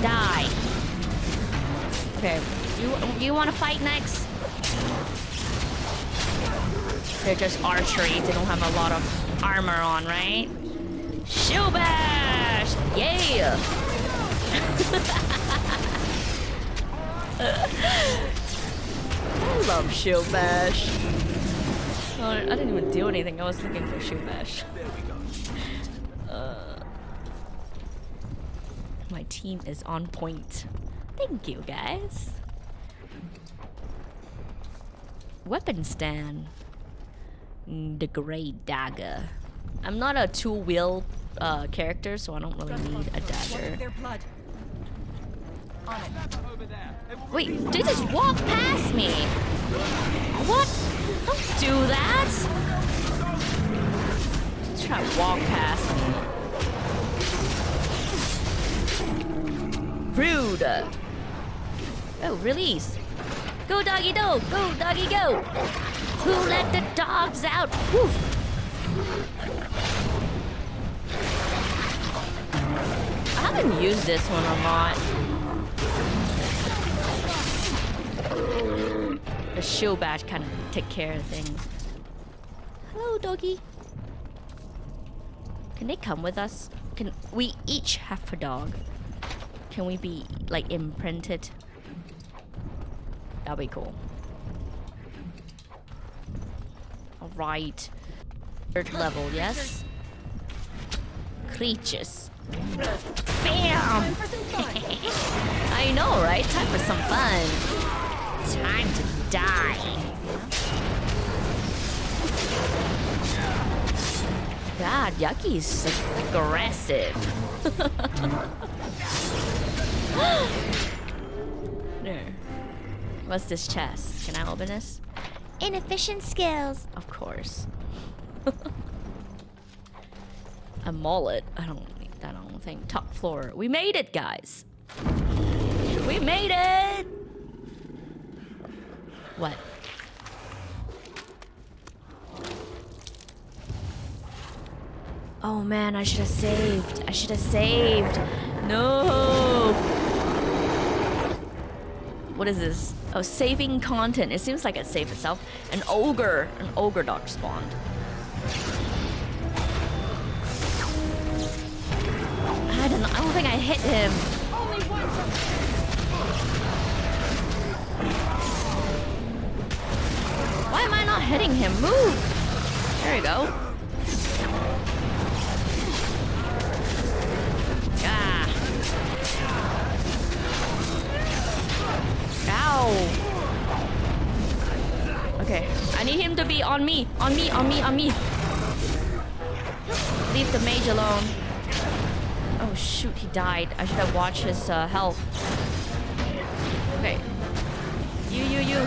[SPEAKER 1] Die. Okay, you want to fight next? They're just archery. They don't have a lot of armor on, right? Shoe bash! Yeah! I love shoe bash. Oh, I didn't even do anything. I was looking for shoe bash.
[SPEAKER 9] There we go.
[SPEAKER 1] My team is on point. Thank you, guys. Weapon stand. The Great Dagger. I'm not a two-wheel character, so I don't really need a dagger. Wait, they just walk past me. What? Don't do that. Just try to walk past me. Rude. Oh, release. Go, doggy, go. Go, doggy, go. Who let the dogs out? Woof. I haven't used this one a lot. The show badge kind of take care of things. Hello, doggy. Can they come with us? Can we each have a dog? Can we be like imprinted? That'll be cool. All right. Third level, yes. Creatures. Bam! I know, right? Time for some fun. Time to die. God, Yucky's aggressive. There. What's this chest? Can I open this? Inefficient skills, of course. A mullet. I don't need that. I don't think. Top floor. We made it, guys. We made it. What? Oh man, I should have saved. I should have saved. No. What is this? Oh, saving content. It seems like it saved itself. An ogre dog spawned. I don't think I hit him. not hitting him. Move. There you go. Ah. Ow. Okay, I need him to be on me. On me, on me, on me. Leave the mage alone. Oh shoot, he died. I should have watched his health. Okay. You.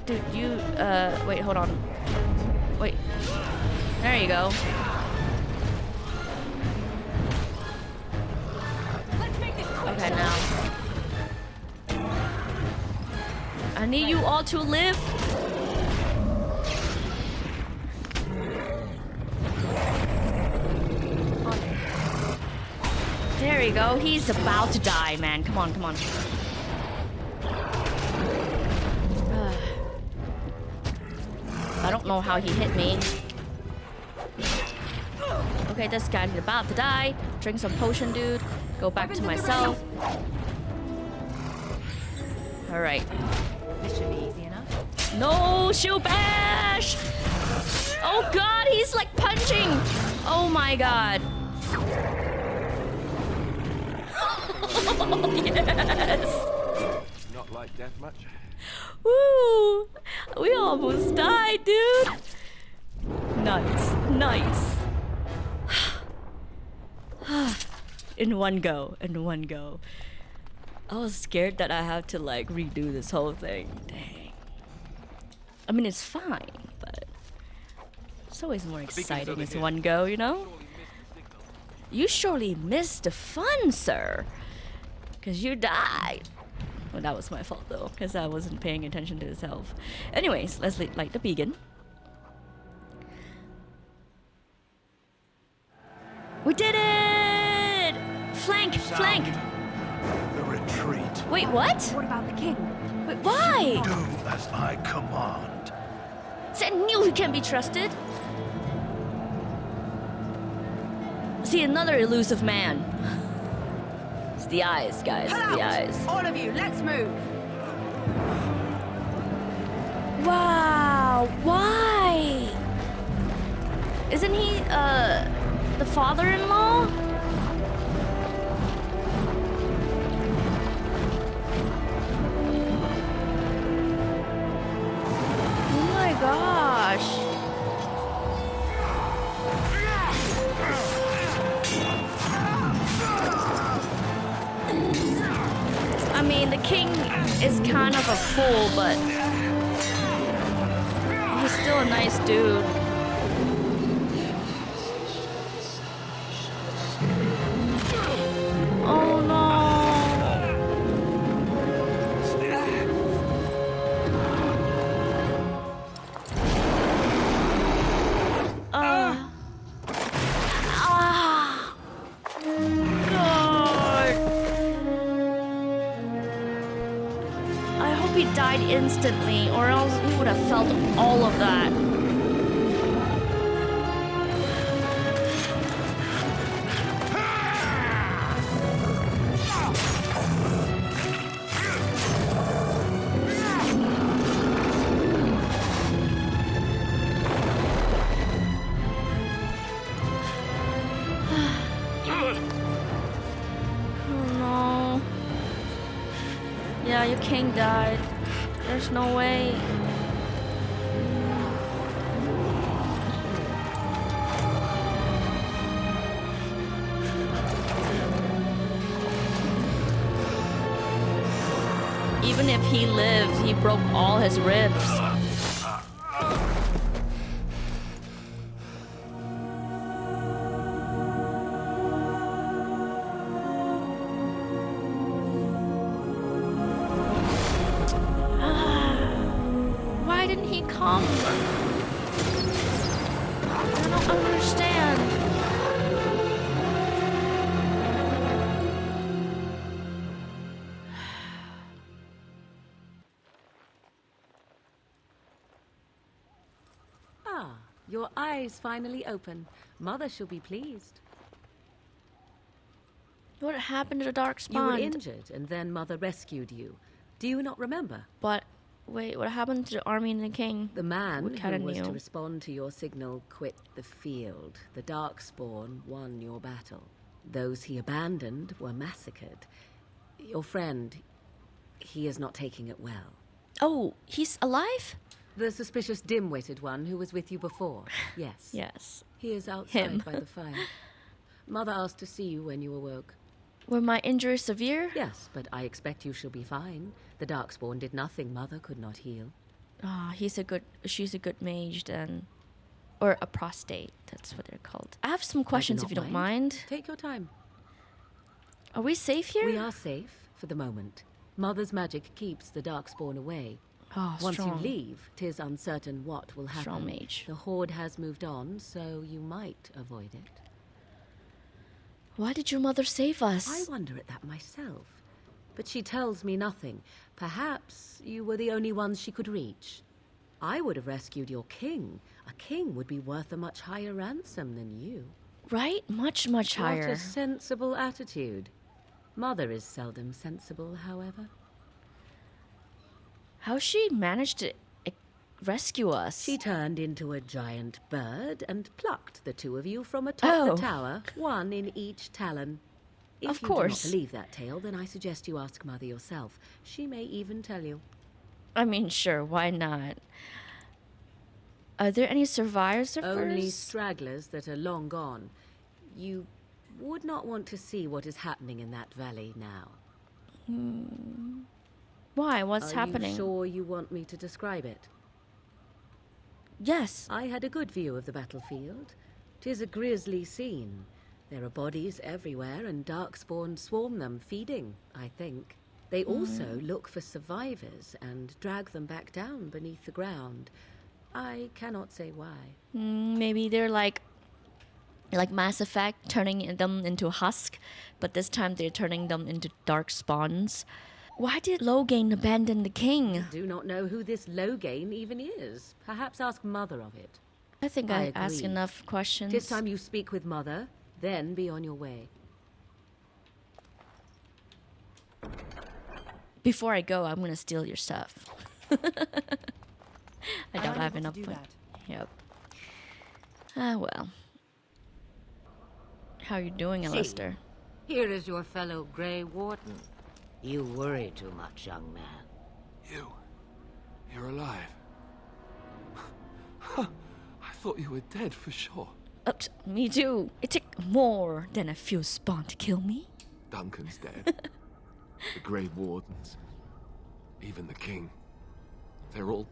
[SPEAKER 1] Dude, you, wait, hold on. Wait. There you go. Okay, now. I need you all to live. There you go. He's about to die, man. Come on, come on. I don't know how he hit me. Okay, this guy's about to die. Drink some potion, dude. Go back to myself. Alright.
[SPEAKER 14] This should be easy enough.
[SPEAKER 1] No, shoot bash! Oh god, he's like punching! Oh my god. Oh, yes!
[SPEAKER 9] Not like death much.
[SPEAKER 1] Woo! We almost died, dude! Nice, nice. In one go, in one go. I was scared that I have to like redo this whole thing. Dang. I mean, it's fine, but it's always more exciting as one go, you know? You surely missed the fun, sir. Because you died. Well, that was my fault though, because I wasn't paying attention to his health. Anyways, let's light the beacon. We did it! Flank! Flank!
[SPEAKER 8] The retreat.
[SPEAKER 1] Wait, what?
[SPEAKER 14] What about the king?
[SPEAKER 1] Wait, why?
[SPEAKER 8] Do as I command.
[SPEAKER 1] I knew he can be trusted. See, another elusive man. It's the eyes, guys. The eyes.
[SPEAKER 14] All of you, let's move.
[SPEAKER 1] Wow, why? Isn't he, the father-in-law? Oh my gosh. I mean, the king is kind of a fool, but he's still a nice dude. Oh no. I hope he died instantly, or else he would have felt all of that. Yeah, your king died. There's no way. Even if he lived, he broke all his ribs. Why didn't he come? I don't understand.
[SPEAKER 21] Ah, your eyes finally open. Mother shall be pleased.
[SPEAKER 1] What happened to the Darkspawn?
[SPEAKER 21] You were injured, and then Mother rescued you. Do you not remember?
[SPEAKER 1] But Wait, what happened to the army and the king?
[SPEAKER 21] The man
[SPEAKER 1] What kind
[SPEAKER 21] who
[SPEAKER 1] of
[SPEAKER 21] was to
[SPEAKER 1] knew?
[SPEAKER 21] respond to your signal quit the field. The Darkspawn won your battle. Those he abandoned were massacred. Your friend, he is not taking it well.
[SPEAKER 1] Oh, he's alive?
[SPEAKER 21] The suspicious dim-witted one who was with you before. Yes.
[SPEAKER 1] Yes.
[SPEAKER 21] He is outside
[SPEAKER 1] Him.
[SPEAKER 21] by the fire. Mother asked to see you when you awoke.
[SPEAKER 1] Were my injuries severe?
[SPEAKER 21] Yes, but I expect you shall be fine. The Darkspawn did nothing Mother could not heal.
[SPEAKER 1] Ah, she's a good mage then. Or a prostate, that's what they're called. I have some questions if you don't mind.
[SPEAKER 21] Take your time.
[SPEAKER 1] Are we safe here?
[SPEAKER 21] We are safe for the moment. Mother's magic keeps the Darkspawn away.
[SPEAKER 1] Oh,
[SPEAKER 21] Once
[SPEAKER 1] strong.
[SPEAKER 21] you leave, 'tis uncertain what will happen.
[SPEAKER 1] Strong mage.
[SPEAKER 21] The Horde has moved on, so you might avoid it.
[SPEAKER 1] Why did your mother save us?
[SPEAKER 21] I wonder at that myself. But she tells me nothing. Perhaps you were the only ones she could reach. I would have rescued your king. A king would be worth a much higher ransom than you.
[SPEAKER 1] Right? Much higher.
[SPEAKER 21] What a sensible attitude. Mother is seldom sensible, however.
[SPEAKER 1] How she managed to rescue us?
[SPEAKER 21] She turned into a giant bird and plucked the two of you from atop the tower, one in each talon. If
[SPEAKER 1] Of
[SPEAKER 21] you
[SPEAKER 1] course.
[SPEAKER 21] do not believe that tale, then I suggest you ask Mother yourself. She may even tell you.
[SPEAKER 1] I mean, sure, why not? Are there any survivors?
[SPEAKER 21] Only stragglers that are long gone. You would not want to see what is happening in that valley now.
[SPEAKER 1] Why? What's happening?
[SPEAKER 21] Are you sure you want me to describe it?
[SPEAKER 1] Yes.
[SPEAKER 21] I had a good view of the battlefield. 'Tis a grisly scene. There are bodies everywhere, and Darkspawn swarm them, feeding, I think. They also look for survivors and drag them back down beneath the ground. I cannot say why.
[SPEAKER 1] Maybe they're like Mass Effect, turning them into husk, but this time they're turning them into dark spawns. Why did Loghain abandon the king?
[SPEAKER 21] I do not know who this Loghain even is. Perhaps ask Mother of it.
[SPEAKER 1] I think I asked
[SPEAKER 21] agree.
[SPEAKER 1] enough questions.
[SPEAKER 21] 'Tis time you speak with Mother, then be on your way.
[SPEAKER 1] Before I go, I'm gonna steal your stuff. I don't have enough. Yep. Ah, well. How you doing,
[SPEAKER 3] See,
[SPEAKER 1] Alistair?
[SPEAKER 3] Here is your fellow Grey Warden. You worry too much, young man.
[SPEAKER 9] You're alive. I thought you were dead for sure.
[SPEAKER 1] Me too. It took more than a few spawn to kill me.
[SPEAKER 9] Duncan's dead. The Grey Wardens. Even the King. They're all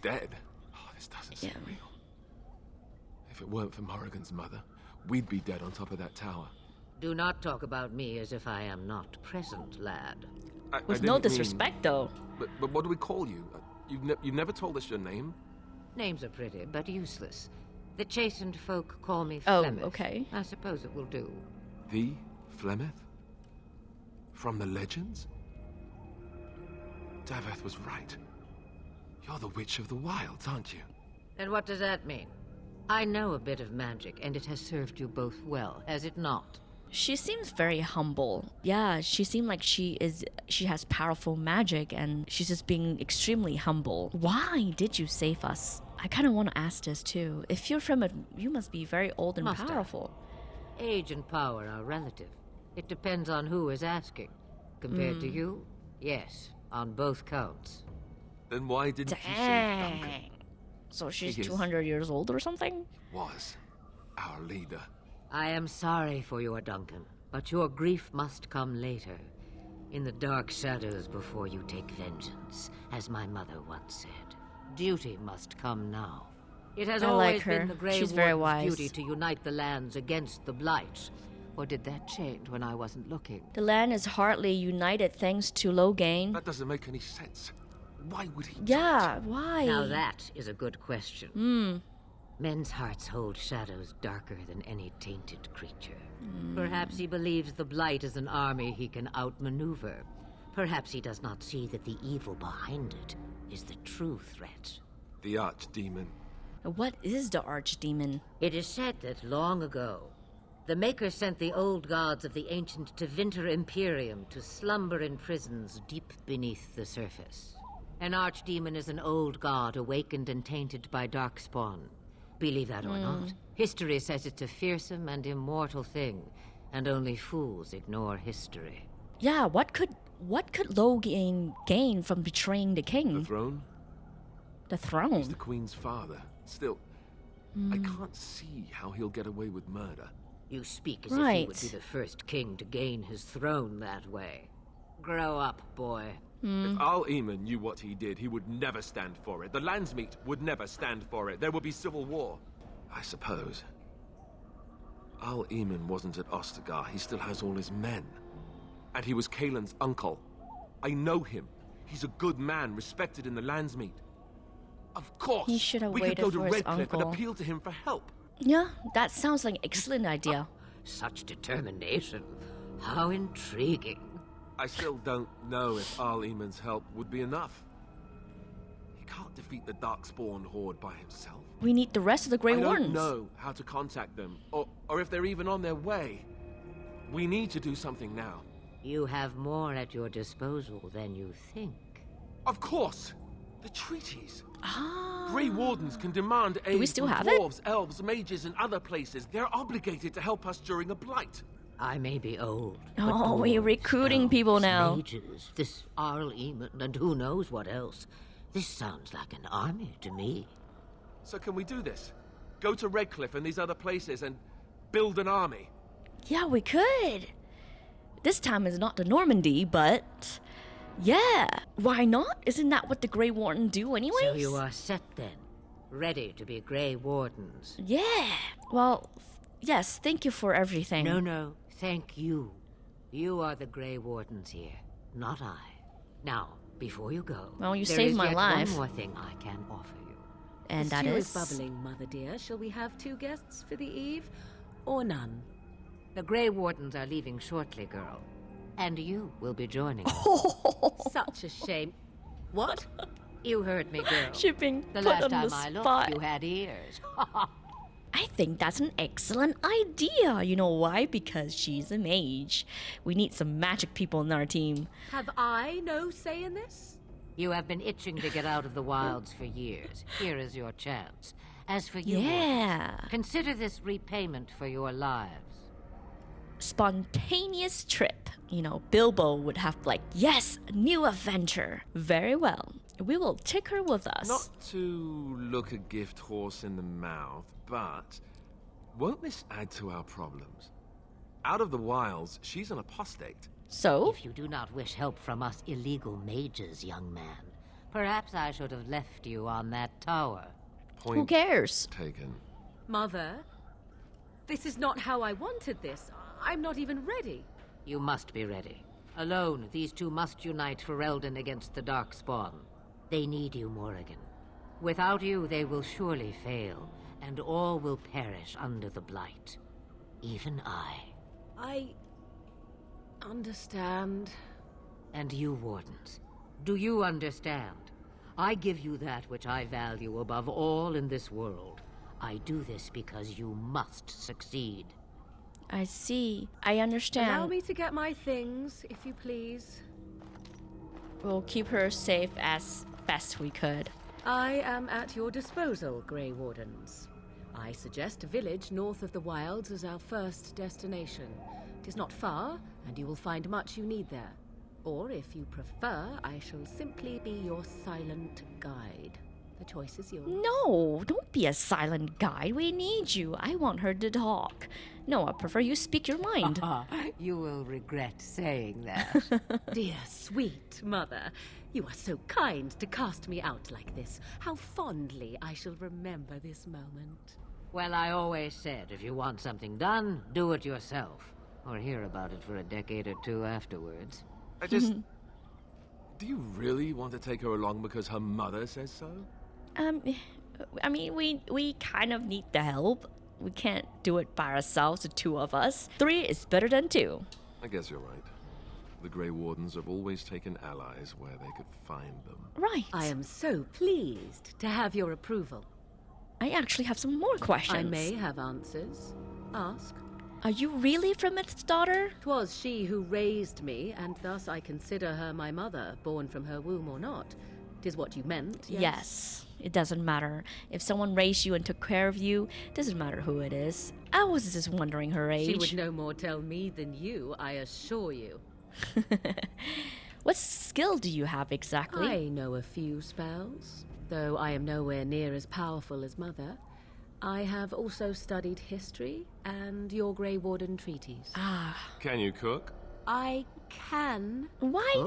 [SPEAKER 9] dead. Oh, this doesn't seem real. If it weren't for Morrigan's mother, we'd be dead on top of that tower.
[SPEAKER 3] Do not talk about me as if I am not present, lad.
[SPEAKER 1] With no disrespect, though.
[SPEAKER 9] But what do we call you? You've never told us your name.
[SPEAKER 3] Names are pretty, but useless. The chastened folk call me
[SPEAKER 1] Oh,
[SPEAKER 3] Flemeth.
[SPEAKER 1] okay.
[SPEAKER 3] I suppose it will do.
[SPEAKER 9] The Flemeth? From the legends? Daveth was right. You're the Witch of the Wilds, aren't you?
[SPEAKER 3] And what does that mean? I know a bit of magic, and it has served you both well, has it not?
[SPEAKER 1] She seems very humble. Yeah, she seemed like she has powerful magic and she's just being extremely humble. Why did you save us? I kind of want to ask this too. If you're from it, you must be very old and
[SPEAKER 3] Must I?
[SPEAKER 1] powerful.
[SPEAKER 3] Age and power are relative. It depends on who is asking. Compared to you, yes, on both counts.
[SPEAKER 9] Then why didn't you save Duncan?
[SPEAKER 1] So she's
[SPEAKER 9] He is-
[SPEAKER 1] 200 years old or something?
[SPEAKER 9] Was our leader.
[SPEAKER 3] I am sorry for your Duncan, but your grief must come later. In the dark shadows before you take vengeance, as my mother once said. Duty must come now. It has
[SPEAKER 1] I
[SPEAKER 3] always
[SPEAKER 1] like her.
[SPEAKER 3] been the Grey
[SPEAKER 1] She's very
[SPEAKER 3] Warden's
[SPEAKER 1] wise.
[SPEAKER 3] duty to unite the lands against the Blight. Or did that change when I wasn't looking?
[SPEAKER 1] The land is hardly united thanks to Loghain.
[SPEAKER 9] That doesn't make any sense. Why would he?
[SPEAKER 1] Yeah, why?
[SPEAKER 3] Now that is a good question. Men's hearts hold shadows darker than any tainted creature. Perhaps he believes the Blight is an army he can outmaneuver. Perhaps he does not see that the evil behind it is the true threat.
[SPEAKER 9] The archdemon.
[SPEAKER 1] What is the archdemon?
[SPEAKER 3] It is said that long ago, the Maker sent the old gods of the ancient Tevinter Imperium to slumber in prisons deep beneath the surface. An archdemon is an old god awakened and tainted by Darkspawn. Believe that or not, history says it's a fearsome and immortal thing, and only fools ignore history.
[SPEAKER 1] Yeah, what could Logan gain from betraying the king?
[SPEAKER 9] The throne?
[SPEAKER 1] The throne?
[SPEAKER 9] He's the queen's father. Still, I can't see how he'll get away with murder.
[SPEAKER 3] You speak as if he would be the first king to gain his throne that way. Grow up, boy.
[SPEAKER 9] If Al-Eamon knew what he did, he would never stand for it. The Landsmeet would never stand for it. There would be civil war. I suppose. Al-Eamon wasn't at Ostagar. He still has all his men. And he was Cailan's uncle. I know him. He's a good man, respected in the Landsmeet. Of course,
[SPEAKER 1] he should have
[SPEAKER 9] we
[SPEAKER 1] waited
[SPEAKER 9] could go to
[SPEAKER 1] for his
[SPEAKER 9] Redcliffe and
[SPEAKER 1] uncle.
[SPEAKER 9] appeal to him for help.
[SPEAKER 1] Yeah, that sounds like an excellent idea.
[SPEAKER 3] Such determination. How intriguing.
[SPEAKER 9] I still don't know if Al-Eamon's help would be enough. He can't defeat the Darkspawn horde by himself.
[SPEAKER 1] We need the rest of the Grey
[SPEAKER 9] I
[SPEAKER 1] Wardens.
[SPEAKER 9] don't know how to contact them, or if they're even on their way. We need to do something now.
[SPEAKER 3] You have more at your disposal than you think.
[SPEAKER 9] Of course! The treaties! Grey Wardens can demand aid
[SPEAKER 1] Do we still
[SPEAKER 9] from
[SPEAKER 1] have it?
[SPEAKER 9] dwarves, elves, mages, and other places. They're obligated to help us during a blight.
[SPEAKER 3] I may be old.
[SPEAKER 1] Oh, we're recruiting people now.
[SPEAKER 3] Mages, this Al-Eamon, and who knows what else. This sounds like an army to me.
[SPEAKER 9] So can we do this? Go to Redcliffe and these other places and build an army?
[SPEAKER 1] Yeah, we could. This time is not the Normandy, but yeah, why not? Isn't that what the Grey Warden do anyways?
[SPEAKER 3] So you are set then, ready to be Grey Wardens.
[SPEAKER 1] Yeah. Well, yes. Thank you for everything.
[SPEAKER 3] No. Thank you. You are the Grey Wardens here, not I. Now, before you go,
[SPEAKER 1] well, you
[SPEAKER 3] there
[SPEAKER 1] saved
[SPEAKER 3] is
[SPEAKER 1] my
[SPEAKER 3] yet
[SPEAKER 1] life.
[SPEAKER 3] one more thing I can offer you.
[SPEAKER 1] And
[SPEAKER 21] the
[SPEAKER 1] that
[SPEAKER 21] stew
[SPEAKER 1] is
[SPEAKER 21] bubbling, Mother dear. Shall we have 2 guests for the eve, or none?
[SPEAKER 3] The Grey Wardens are leaving shortly, girl. And you will be joining us.
[SPEAKER 21] Such a shame. What?
[SPEAKER 3] You heard me, girl.
[SPEAKER 1] Shipping
[SPEAKER 3] The
[SPEAKER 1] put
[SPEAKER 3] last
[SPEAKER 1] on
[SPEAKER 3] time
[SPEAKER 1] the
[SPEAKER 3] I
[SPEAKER 1] spot.
[SPEAKER 3] looked, you had ears.
[SPEAKER 1] I think that's an excellent idea. You know why? Because she's a mage. We need some magic people in our team.
[SPEAKER 21] Have I no say in this?
[SPEAKER 3] You have been itching to get out of the wilds for years. Here is your chance. As for you,
[SPEAKER 1] Yeah.
[SPEAKER 3] Wardens, consider this repayment for your lives.
[SPEAKER 1] Spontaneous trip. You know, Bilbo would have like, yes, a new adventure. Very well. We will take her with us.
[SPEAKER 9] Not to look a gift horse in the mouth, but won't this add to our problems? Out of the wilds, she's an apostate.
[SPEAKER 1] So?
[SPEAKER 3] If you do not wish help from us illegal mages, young man, perhaps I should have left you on that tower.
[SPEAKER 9] Point
[SPEAKER 1] Who cares?
[SPEAKER 9] taken.
[SPEAKER 21] Mother, this is not how I wanted this. I'm not even ready.
[SPEAKER 3] You must be ready. Alone, these two must unite for Eldon against the Darkspawn. They need you, Morrigan. Without you, they will surely fail, and all will perish under the blight. Even I.
[SPEAKER 21] I understand.
[SPEAKER 3] And you, Wardens, do you understand? I give you that which I value above all in this world. I do this because you must succeed.
[SPEAKER 1] I see. I understand.
[SPEAKER 21] Allow me to get my things, if you please.
[SPEAKER 1] We'll keep her safe as best we could.
[SPEAKER 21] I am at your disposal, Grey Wardens. I suggest a village north of the wilds as our first destination. It is not far, and you will find much you need there. Or, if you prefer, I shall simply be your silent guide. The choice is yours.
[SPEAKER 1] No, don't be a silent guide. We need you. I want her to talk. No, I prefer you speak your mind.
[SPEAKER 3] You will regret saying that.
[SPEAKER 21] Dear, sweet mother, you are so kind to cast me out like this. How fondly I shall remember this moment.
[SPEAKER 3] Well, I always said, if you want something done, do it yourself. Or hear about it for a decade or two afterwards.
[SPEAKER 9] I just... Do you really want to take her along because her mother says so?
[SPEAKER 1] I mean, we kind of need the help. We can't do it by ourselves, the 2 of us. 3 is better than 2.
[SPEAKER 9] I guess you're right. The Grey Wardens have always taken allies where they could find them.
[SPEAKER 1] Right.
[SPEAKER 21] I am so pleased to have your approval.
[SPEAKER 1] I actually have some more questions.
[SPEAKER 21] I may have answers. Ask.
[SPEAKER 1] Are you really Fremit's daughter?
[SPEAKER 21] 'Twas she who raised me, and thus I consider her my mother, born from her womb or not. 'Tis what you meant,
[SPEAKER 1] Yes. It doesn't matter. If someone raised you and took care of you, doesn't matter who it is. I was just wondering her age.
[SPEAKER 21] She would no more tell me than you, I assure you.
[SPEAKER 1] What skill do you have exactly?
[SPEAKER 21] I know a few spells, though I am nowhere near as powerful as Mother. I have also studied history and your Grey Warden treaties.
[SPEAKER 9] Can you cook?
[SPEAKER 21] I can.
[SPEAKER 1] Why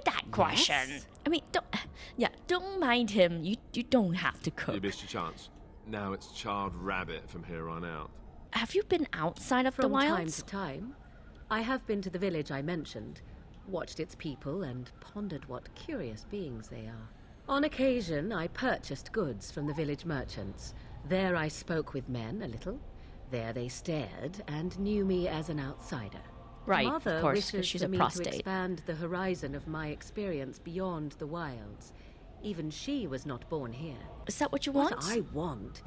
[SPEAKER 1] that question?
[SPEAKER 21] Yes.
[SPEAKER 1] I mean, don't mind him. You don't have to cook.
[SPEAKER 9] You missed your chance. Now it's charred rabbit from here on out.
[SPEAKER 1] Have you been outside of the
[SPEAKER 21] From time
[SPEAKER 1] wilds?
[SPEAKER 21] to time, I have been to the village I mentioned, watched its people, and pondered what curious beings they are. On occasion, I purchased goods from the village merchants. There I spoke with men a little. There they stared and knew me as an outsider.
[SPEAKER 1] Right,
[SPEAKER 21] Mother
[SPEAKER 1] of course, 'cause
[SPEAKER 21] wishes
[SPEAKER 1] she's
[SPEAKER 21] for
[SPEAKER 1] a
[SPEAKER 21] me
[SPEAKER 1] prostate.
[SPEAKER 21] to expand the horizon of my experience beyond the wilds. Even she was not born here.
[SPEAKER 1] Is that what you want?
[SPEAKER 21] What I want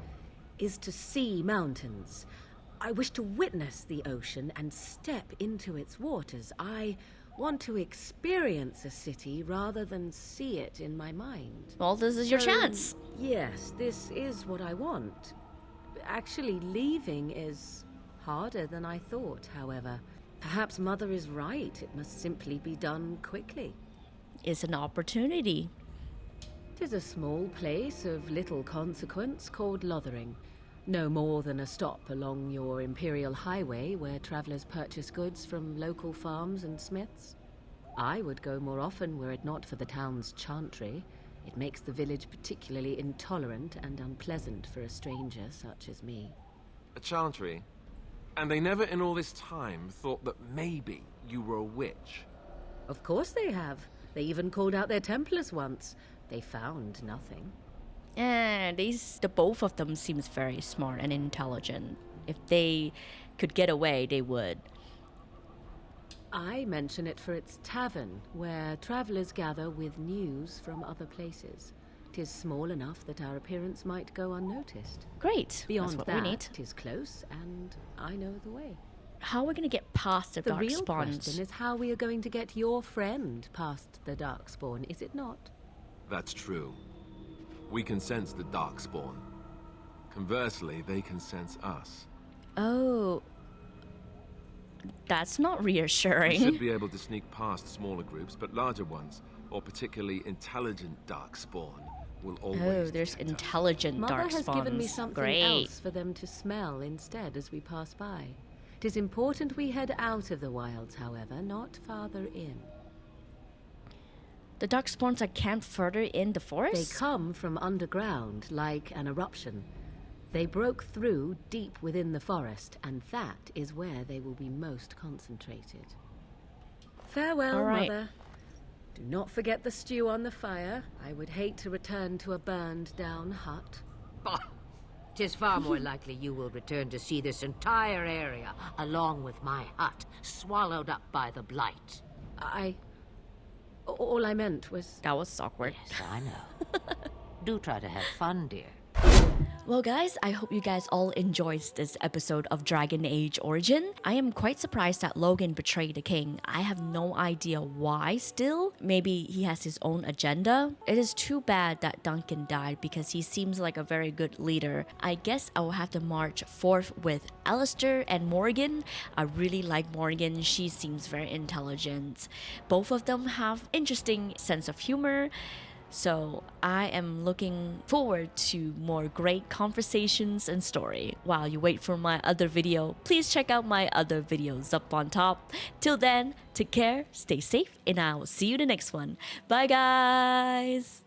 [SPEAKER 21] is to see mountains. I wish to witness the ocean and step into its waters. I want to experience a city rather than see it in my mind.
[SPEAKER 1] Well, this is your chance.
[SPEAKER 21] Yes, this is what I want. Actually, leaving is harder than I thought, however. Perhaps Mother is right. It must simply be done quickly.
[SPEAKER 1] It's an opportunity.
[SPEAKER 21] 'Tis a small place of little consequence called Lothering. No more than a stop along your Imperial Highway where travelers purchase goods from local farms and smiths. I would go more often were it not for the town's chantry. It makes the village particularly intolerant and unpleasant for a stranger such as me.
[SPEAKER 9] A chantry? And they never in all this time thought that maybe you were a witch?
[SPEAKER 21] Of course they have. They even called out their Templars once. They found nothing.
[SPEAKER 1] The both of them seems very smart and intelligent. If they could get away, they would.
[SPEAKER 21] I mention it for its tavern, where travelers gather with news from other places. 'Tis small enough that our appearance might go unnoticed.
[SPEAKER 1] Great.
[SPEAKER 21] Beyond
[SPEAKER 1] That's what
[SPEAKER 21] that,
[SPEAKER 1] we need.
[SPEAKER 21] 'tis close, and I know the way.
[SPEAKER 1] How are we going to get past the
[SPEAKER 21] real
[SPEAKER 1] Darkspawn?
[SPEAKER 21] question is how we are going to get your friend past the Darkspawn, is it not?
[SPEAKER 9] That's true. We can sense the Darkspawn. Conversely, they can sense us.
[SPEAKER 1] Oh. That's not
[SPEAKER 9] We
[SPEAKER 1] reassuring.
[SPEAKER 9] should be able to sneak past smaller groups, but larger ones, or particularly intelligent Darkspawn, will always
[SPEAKER 1] Oh, there's intelligent
[SPEAKER 21] Mother has given me
[SPEAKER 1] Darkspawns.
[SPEAKER 21] something
[SPEAKER 1] Great.
[SPEAKER 21] else for them to smell instead as we pass by. 'Tis important we head out of the wilds, however, not farther in.
[SPEAKER 1] The Darkspawns are camped further in the
[SPEAKER 21] They
[SPEAKER 1] forest?
[SPEAKER 21] come from underground, like an eruption. They broke through deep within the forest, and that is where they will be most concentrated. Farewell,
[SPEAKER 1] All right.
[SPEAKER 21] Mother. Do not forget the stew on the fire. I would hate to return to a burned-down hut.
[SPEAKER 3] Bah! 'Tis far more likely you will return to see this entire area, along with my hut, swallowed up by the blight.
[SPEAKER 21] All I meant was...
[SPEAKER 1] That was awkward.
[SPEAKER 3] Yes, I know. Do try to have fun, dear.
[SPEAKER 1] Well guys, I hope you guys all enjoyed this episode of Dragon Age Origin. I am quite surprised that Logan betrayed the king. I have no idea why still. Maybe he has his own agenda. It is too bad that Duncan died because he seems like a very good leader. I guess I will have to march forth with Alistair and Morrigan. I really like Morrigan. She seems very intelligent. Both of them have interesting sense of humor. So I am looking forward to more great conversations and story. While you wait for my other video, please check out my other videos up on top. Till then, take care, stay safe, and I will see you in the next one. Bye guys!